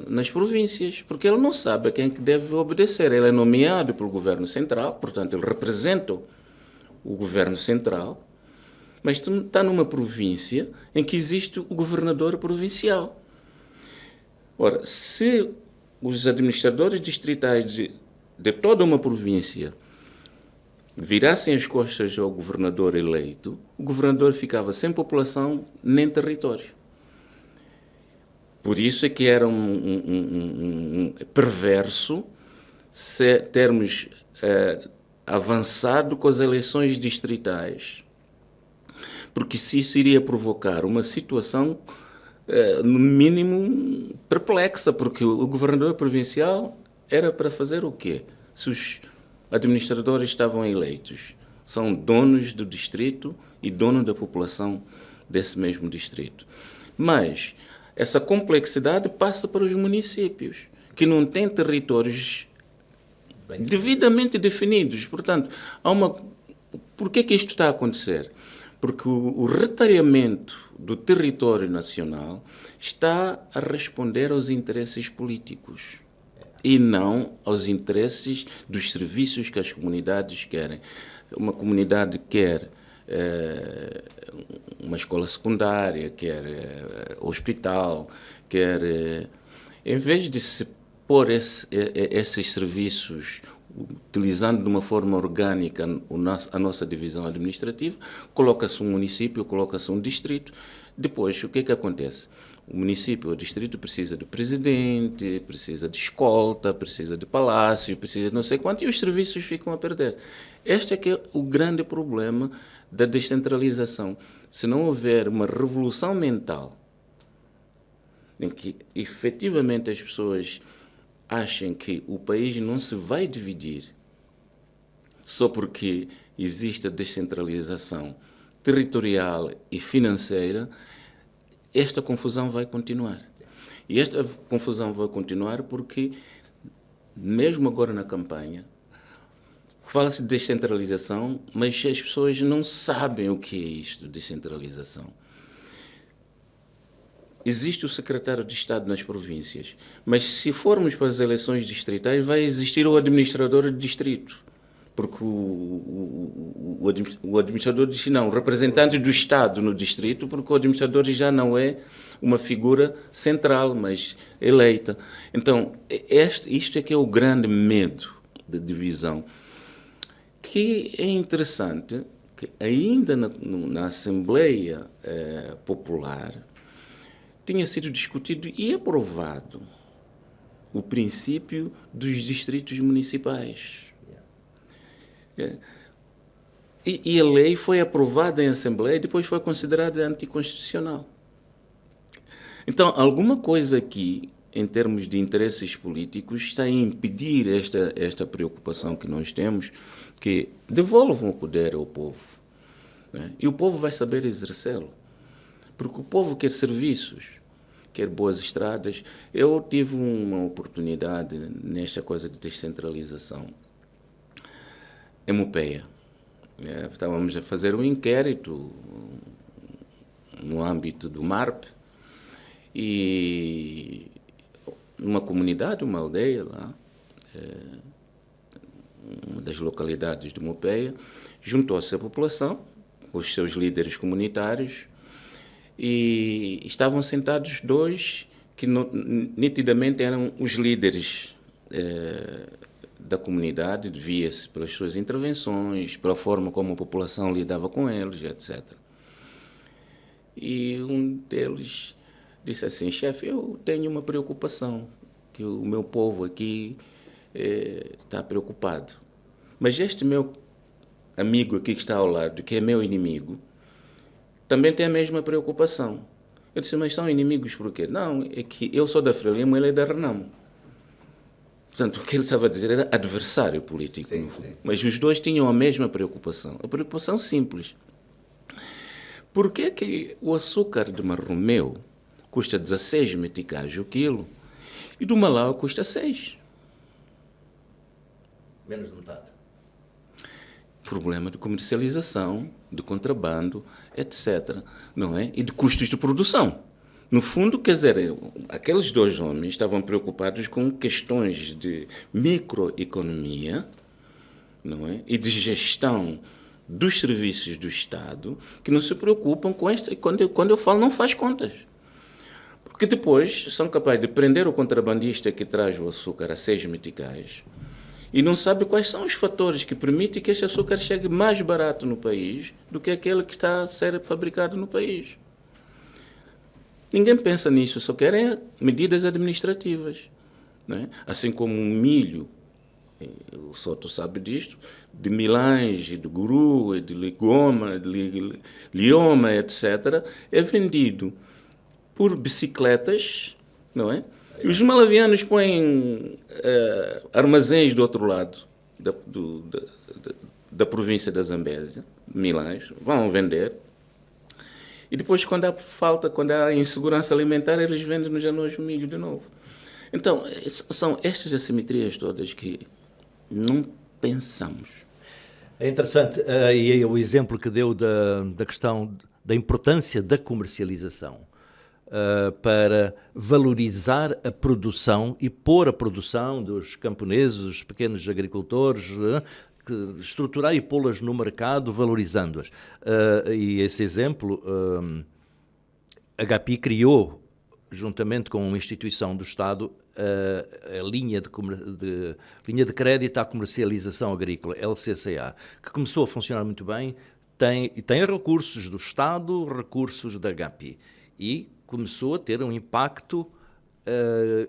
nas províncias, porque ele não sabe a quem é que deve obedecer. Ele é nomeado pelo governo central, portanto, ele representa o governo central, mas está numa província em que existe o governador provincial. Ora, se os administradores distritais de toda uma província virassem as costas ao governador eleito, o governador ficava sem população nem território. Por isso é que era um perverso termos avançado com as eleições distritais, porque isso iria provocar uma situação, no mínimo, perplexa, porque o governador provincial era para fazer o quê? Se administradores estavam eleitos. São donos do distrito e donos da população desse mesmo distrito. Mas essa complexidade passa para os municípios, que não têm territórios devidamente definidos. Portanto, por que isto está a acontecer? Porque o retalhamento do território nacional está a responder aos interesses políticos e não aos interesses dos serviços que as comunidades querem. Uma comunidade quer uma escola secundária, quer hospital, quer... em vez de se pôr esses serviços utilizando de uma forma orgânica a nossa divisão administrativa, coloca-se um município, coloca-se um distrito. Depois, o que é que acontece? O município, o distrito precisa de presidente, precisa de escolta, precisa de palácio, precisa de não sei quanto, e os serviços ficam a perder. Este é que é o grande problema da descentralização. Se não houver uma revolução mental em que efetivamente as pessoas achem que o país não se vai dividir só porque existe a descentralização territorial e financeira, esta confusão vai continuar. E esta confusão vai continuar porque, mesmo agora na campanha, fala-se de descentralização, mas as pessoas não sabem o que é isto, descentralização. Existe o secretário de Estado nas províncias, mas se formos para as eleições distritais, vai existir o administrador de distrito, porque o administrador diz não, o representante do Estado no distrito, porque o administrador já não é uma figura central, mas eleita. Então, isto é que é o grande medo da divisão, que é interessante que ainda na Assembleia Popular tinha sido discutido e aprovado o princípio dos distritos municipais. E a lei foi aprovada em Assembleia e depois foi considerada anticonstitucional. Então, alguma coisa aqui, em termos de interesses políticos, está a impedir esta preocupação que nós temos, que devolvam o poder ao povo. Né? E o povo vai saber exercê-lo. Porque o povo quer serviços, quer boas estradas. Eu tive uma oportunidade nesta coisa de descentralização em Mopeia. Estávamos a fazer um inquérito no âmbito do MARP e numa comunidade, uma aldeia lá, uma das localidades de Mopeia, juntou-se a população, os seus líderes comunitários, e estavam sentados dois que nitidamente eram os líderes da comunidade, via-se pelas suas intervenções, pela forma como a população lidava com eles, etc. E um deles disse assim: chefe, eu tenho uma preocupação, que o meu povo aqui está preocupado. Mas este meu amigo aqui que está ao lado, que é meu inimigo, também tem a mesma preocupação. Eu disse: mas são inimigos por quê? Não, é que eu sou da Frelimo, ele é da Renamo. Portanto, o que ele estava a dizer era adversário político. Sim, sim. Mas os dois tinham a mesma preocupação. A preocupação simples. Por que que o açúcar de Marromeu custa 16 meticais o quilo e do Malau custa 6? Menos de metade. Problema de comercialização, de contrabando, etc. Não é? E de custos de produção. No fundo, quer dizer, aqueles dois homens estavam preocupados com questões de microeconomia, não é? E de gestão dos serviços do Estado, que não se preocupam com esta. Quando eu falo, não faz contas. Porque depois são capazes de prender o contrabandista que traz o açúcar a 6 meticais e não sabe quais são os fatores que permitem que este açúcar chegue mais barato no país do que aquele que está a ser fabricado no país. Ninguém pensa nisso, só querem medidas administrativas. Né? Assim como o milho, o Soto sabe disto, de Milange, de Guru, de Ligoma, de Lioma, etc., é vendido por bicicletas, não é? E os malavianos põem armazéns do outro lado da província da Zambésia, Milães, vão vender. E depois, quando há falta, quando há insegurança alimentar, eles vendem-nos a nós o milho de novo. Então, são estas assimetrias todas que não pensamos. É interessante, e o exemplo que deu da questão da importância da comercialização para valorizar a produção e pôr a produção dos camponeses, dos pequenos agricultores, estruturar e pô-las no mercado, valorizando-as. E esse exemplo, a HPI criou, juntamente com uma instituição do Estado, a linha de crédito à comercialização agrícola, LCCA, que começou a funcionar muito bem, tem recursos do Estado, recursos da HPI, e começou a ter um impacto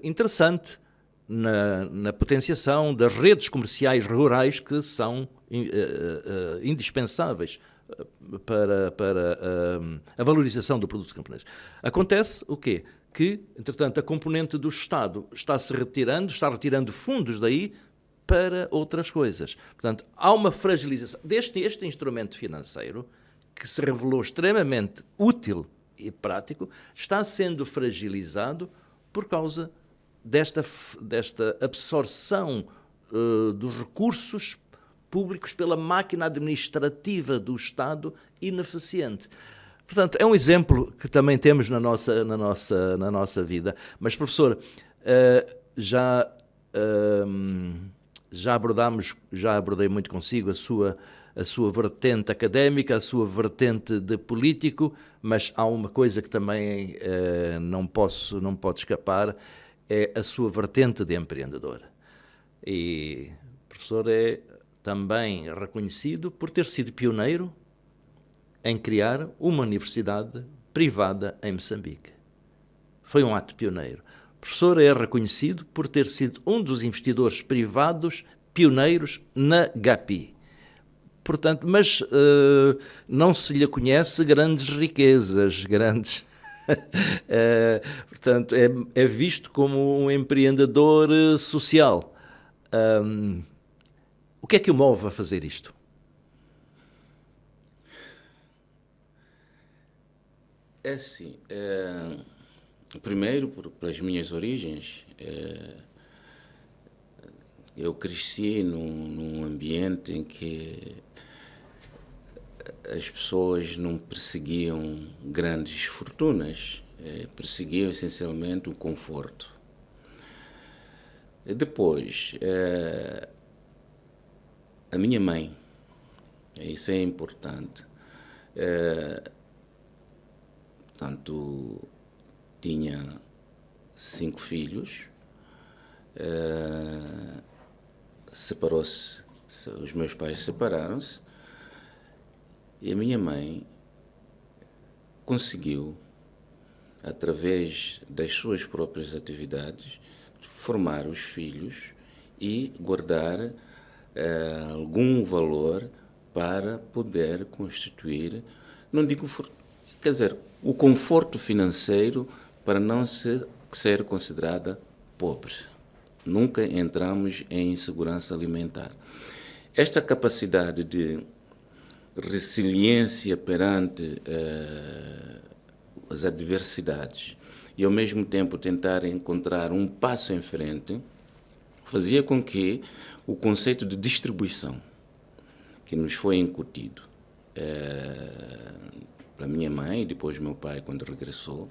interessante na potenciação das redes comerciais rurais, que são indispensáveis para a valorização do produto camponês. Acontece o quê? Que, entretanto, a componente do Estado está retirando fundos daí para outras coisas. Portanto, há uma fragilização deste instrumento financeiro, que se revelou extremamente útil e prático, está sendo fragilizado por causa desta absorção dos recursos públicos pela máquina administrativa do Estado ineficiente. Portanto, é um exemplo que também temos na nossa vida. Mas, professor, já abordei muito consigo a sua vertente académica, a sua vertente de político, mas há uma coisa que também não pode escapar, é a sua vertente de empreendedor. E o professor é também reconhecido por ter sido pioneiro em criar uma universidade privada em Moçambique. Foi um ato pioneiro. O professor é reconhecido por ter sido um dos investidores privados pioneiros na GAPI. Portanto, mas não se lhe conhece grandes riquezas, portanto, é visto como um empreendedor social. O que é que o move a fazer isto? É assim, primeiro, pelas minhas origens, eu cresci num ambiente em que as pessoas não perseguiam grandes fortunas, perseguiam essencialmente o conforto. Depois, a minha mãe, isso é importante, portanto, tinha 5 filhos, separou-se, os meus pais separaram-se, e a minha mãe conseguiu, através das suas próprias atividades, formar os filhos e guardar algum valor para poder constituir, não digo, quer dizer, o conforto financeiro para não ser considerada pobre. Nunca entramos em insegurança alimentar. Esta capacidade de resiliência perante as adversidades e, ao mesmo tempo, tentar encontrar um passo em frente, fazia com que o conceito de distribuição que nos foi incutido pela minha mãe e depois meu pai, quando regressou,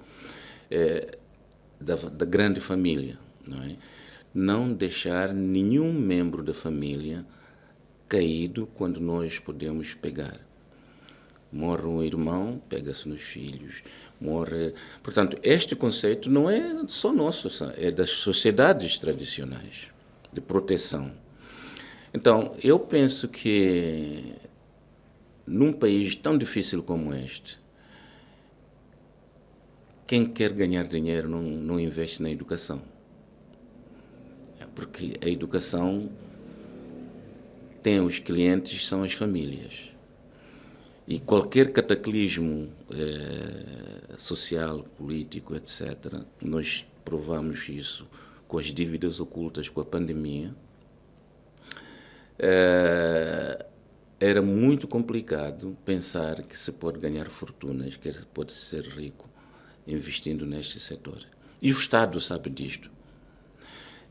da grande família, não é? Não deixar nenhum membro da família caído quando nós podemos pegar. Morre um irmão, pega-se nos filhos, morre... Portanto, este conceito não é só nosso, é das sociedades tradicionais de proteção. Então, eu penso que num país tão difícil como este, quem quer ganhar dinheiro não investe na educação. Porque a educação tem os clientes, são as famílias. E qualquer cataclismo social, político, etc., nós provamos isso com as dívidas ocultas, com a pandemia, era muito complicado pensar que se pode ganhar fortunas, que se pode ser rico investindo neste setor. E o Estado sabe disto.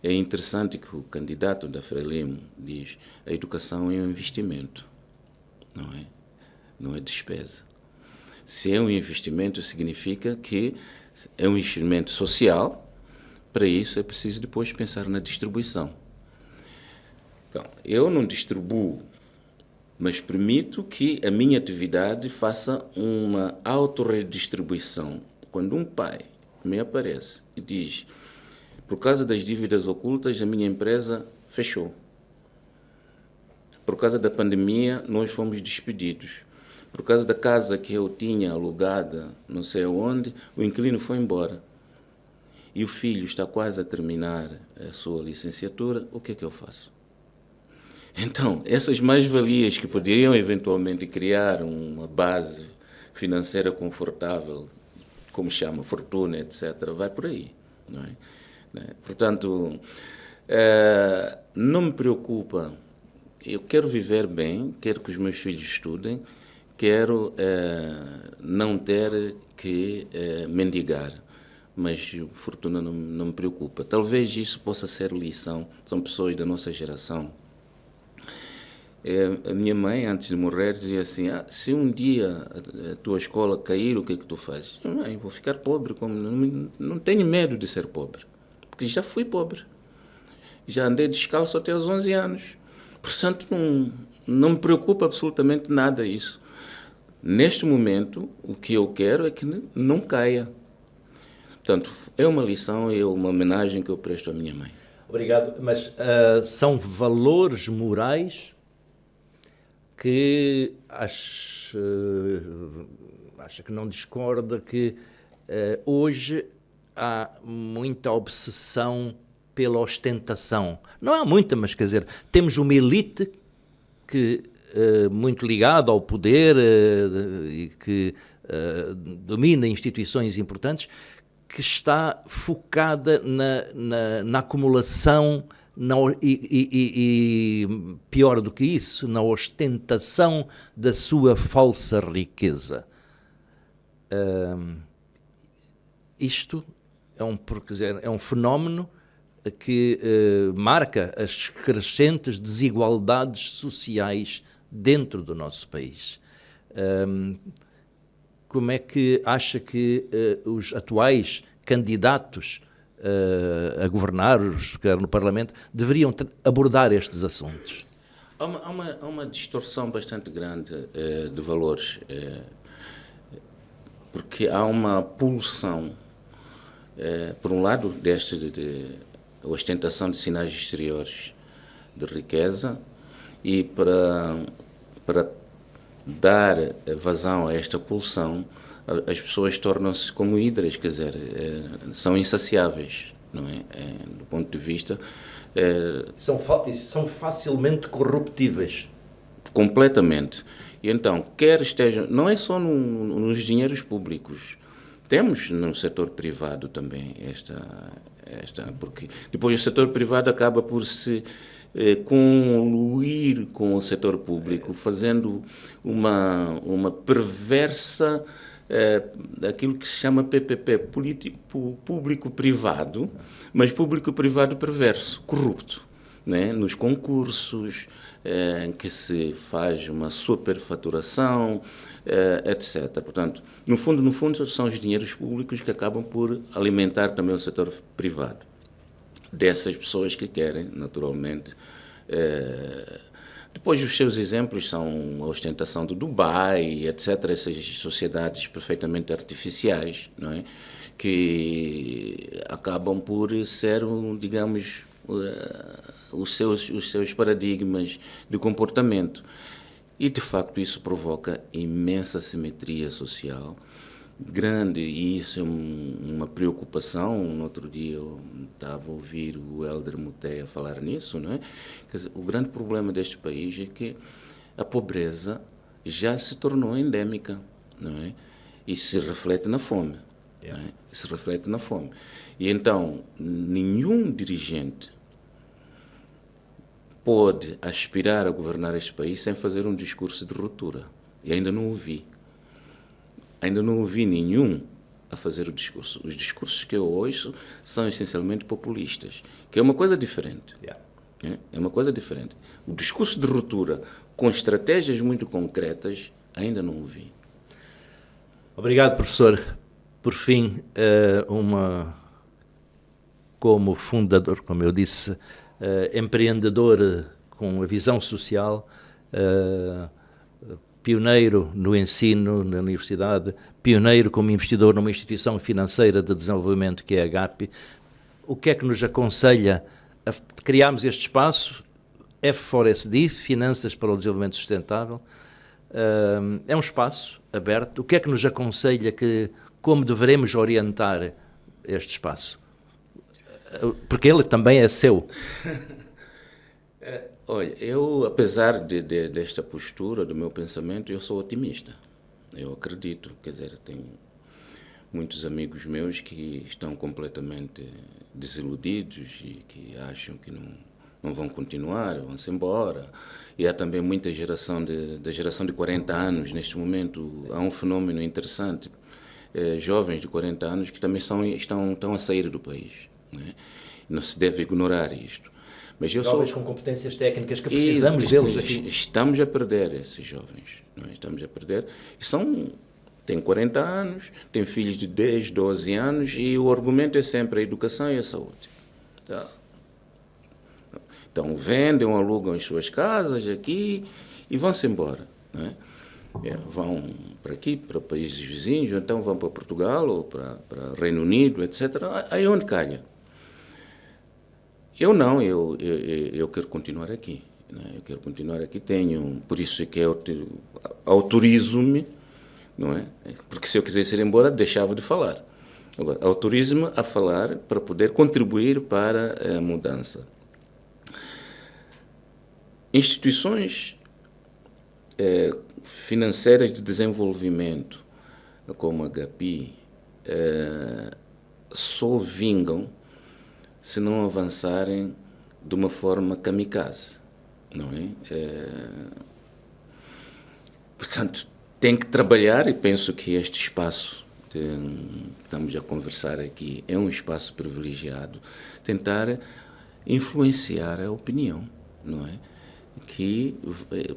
É interessante que o candidato da Frelimo diz: a educação é um investimento, não é? Não é despesa. Se é um investimento, significa que é um investimento social. Para isso é preciso depois pensar na distribuição. Então, eu não distribuo, mas permito que a minha atividade faça uma autorredistribuição. Quando um pai me aparece e diz: por causa das dívidas ocultas, a minha empresa fechou. Por causa da pandemia, nós fomos despedidos. Por causa da casa que eu tinha alugada, não sei aonde, o inquilino foi embora. E o filho está quase a terminar a sua licenciatura, o que é que eu faço? Então, essas mais-valias que poderiam eventualmente criar uma base financeira confortável, como chama, fortuna, etc., vai por aí, não é? Portanto, não me preocupa. Eu quero viver bem, quero que os meus filhos estudem, quero não ter que mendigar, mas fortuna não me preocupa. Talvez isso possa ser lição. São pessoas da nossa geração. A minha mãe, antes de morrer, dizia assim: se um dia a tua escola cair, o que é que tu fazes? Mãe, vou ficar pobre. Não tenho medo de ser pobre, porque já fui pobre. Já andei descalço até aos 11 anos. Portanto, não me preocupa absolutamente nada isso. Neste momento, o que eu quero é que não caia. Portanto, é uma lição, é uma homenagem que eu presto à minha mãe. Obrigado, mas são valores morais que acha que não discorda que hoje há muita obsessão pela ostentação. Não há muita, mas quer dizer, temos uma elite que muito ligada ao poder e que domina instituições importantes, que está focada na acumulação e pior do que isso, na ostentação da sua falsa riqueza. Isto é um fenómeno que marca as crescentes desigualdades sociais dentro do nosso país. Como é que acha que os atuais candidatos a governar, no Parlamento, deveriam abordar estes assuntos? Há uma distorção bastante grande de valores, porque há uma pulsão, por um lado, de ostentação de sinais exteriores de riqueza, e para dar vazão a esta pulsão, as pessoas tornam-se como hidras, quer dizer, são insaciáveis, não é? Do ponto de vista... São facilmente corruptíveis. Completamente. E então, quer estejam... Não é só nos dinheiros públicos. Temos no setor privado também porque depois o setor privado acaba por se conluir com o setor público, fazendo uma perversa, aquilo que se chama PPP, público-privado, mas público-privado perverso, corrupto, né? Nos concursos, em que se faz uma superfaturação, etc. Portanto, no fundo, são os dinheiros públicos que acabam por alimentar também o setor privado. Dessas pessoas que querem, naturalmente. Depois, os seus exemplos são a ostentação do Dubai, etc. Essas sociedades perfeitamente artificiais, não é? Que acabam por ser, digamos, os seus paradigmas de comportamento. E, de facto, isso provoca imensa assimetria social, grande, e isso é uma preocupação. No outro dia eu estava a ouvir o Hélder Muteia falar nisso, não é? Quer dizer, o grande problema deste país é que a pobreza já se tornou endémica, não é? E se reflete na fome. Não é? Se reflete na fome. E então, nenhum dirigente pode aspirar a governar este país sem fazer um discurso de ruptura. E ainda não ouvi. Ainda não ouvi nenhum a fazer o discurso. Os discursos que eu ouço são essencialmente populistas, que é uma coisa diferente. É uma coisa diferente. O discurso de ruptura com estratégias muito concretas ainda não ouvi. Obrigado, professor. Por fim, como fundador, como eu disse, empreendedor com a visão social, pioneiro no ensino na universidade, pioneiro como investidor numa instituição financeira de desenvolvimento que é a GAPI, o que é que nos aconselha a criarmos este espaço, F4SD, Finanças para o Desenvolvimento Sustentável? É um espaço aberto. O que é que nos aconselha como devemos orientar este espaço? Porque ele também é seu. Olha, eu, apesar desta postura, do meu pensamento, eu sou otimista. Eu acredito, quer dizer, tenho muitos amigos meus que estão completamente desiludidos e que acham que não vão continuar, vão-se embora. E há também muita da geração de 40 anos, neste momento, há um fenómeno interessante, jovens de 40 anos que também estão a sair do país. Né? Não se deve ignorar isto. Mas jovens com competências técnicas que precisamos deles aqui. Estamos a perder esses jovens. Não é? Estamos a perder. E têm 40 anos, têm filhos de 10, 12 anos e o argumento é sempre a educação e a saúde. Então vendem ou alugam as suas casas aqui e vão-se embora. Não é? Vão para aqui, para países vizinhos, ou então vão para Portugal ou para Reino Unido, etc. Aí onde calha. Eu não, eu quero continuar aqui. Né? Eu quero continuar aqui, por isso é que eu autorizo-me, não é? Porque se eu quisesse ir embora, deixava de falar. Agora, autorizo-me a falar para poder contribuir para a mudança. Instituições financeiras de desenvolvimento, como a GAPI, só vingam se não avançarem de uma forma kamikaze, não é? Portanto, tem que trabalhar, e penso que este espaço que estamos a conversar aqui é um espaço privilegiado, tentar influenciar a opinião, não é? Que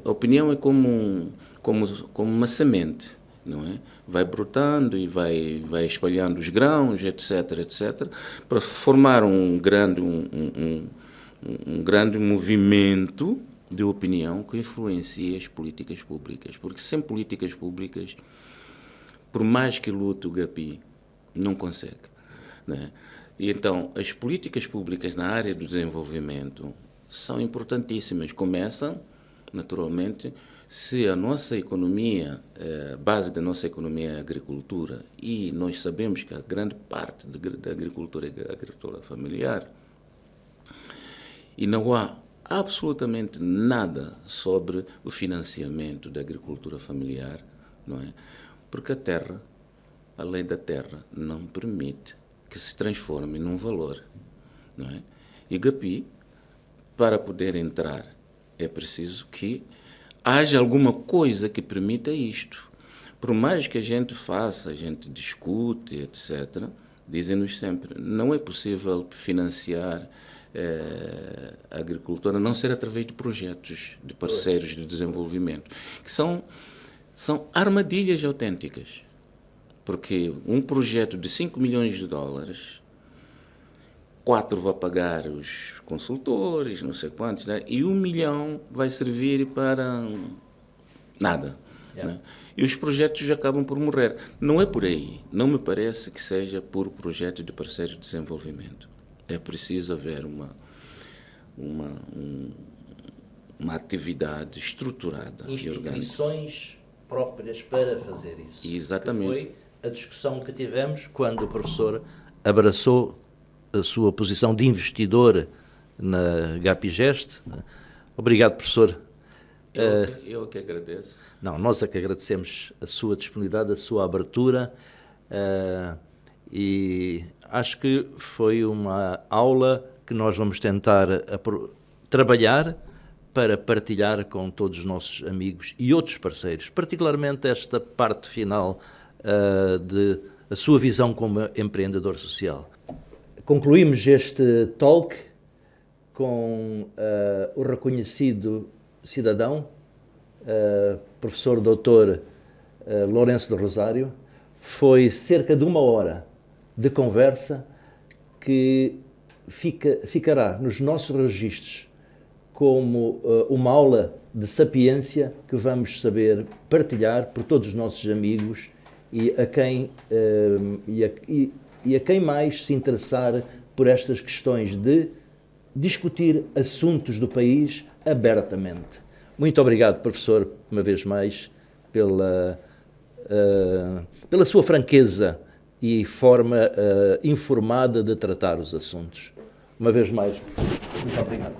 a opinião é como uma semente, não é? Vai brotando e vai espalhando os grãos, etc, etc, para formar um grande movimento de opinião que influencia as políticas públicas. Porque sem políticas públicas, por mais que lute o GAPI, não consegue. Não é? E então, as políticas públicas na área do desenvolvimento são importantíssimas. Começam, naturalmente, se a nossa economia, a base da nossa economia é a agricultura, e nós sabemos que a grande parte da agricultura é a agricultura familiar, e não há absolutamente nada sobre o financiamento da agricultura familiar, não é? Porque a terra, a lei da terra, não permite que se transforme num valor, não é? E GAPI, para poder entrar, é preciso que haja alguma coisa que permita isto. Por mais que a gente faça, a gente discute, etc., dizem-nos sempre, não é possível financiar a agricultura a não ser através de projetos de parceiros de desenvolvimento, que são armadilhas autênticas. Porque um projeto de 5 milhões de dólares, 4 vai pagar os consultores, não sei quantos, né? E 1 milhão vai servir para nada. Né? E os projetos acabam por morrer. Não é por aí. Não me parece que seja por projeto de parceiro de desenvolvimento. É preciso haver uma atividade estruturada e orgânica. Instituições próprias para fazer isso. Exatamente. Que foi a discussão que tivemos quando o professor abraçou a sua posição de investidor na GAPIGEST. Obrigado, professor. Eu que agradeço. Não, nós é que agradecemos a sua disponibilidade, a sua abertura, e acho que foi uma aula que nós vamos tentar trabalhar para partilhar com todos os nossos amigos e outros parceiros, particularmente esta parte final de a sua visão como empreendedor social. Concluímos este talk com o reconhecido cidadão, professor doutor Lourenço do Rosário. Foi cerca de 1 hora de conversa que ficará nos nossos registros como uma aula de sapiência que vamos saber partilhar por todos os nossos amigos e a quem mais se interessar por estas questões de discutir assuntos do país abertamente. Muito obrigado, professor, uma vez mais, pela sua franqueza e forma informada de tratar os assuntos. Uma vez mais, muito obrigado.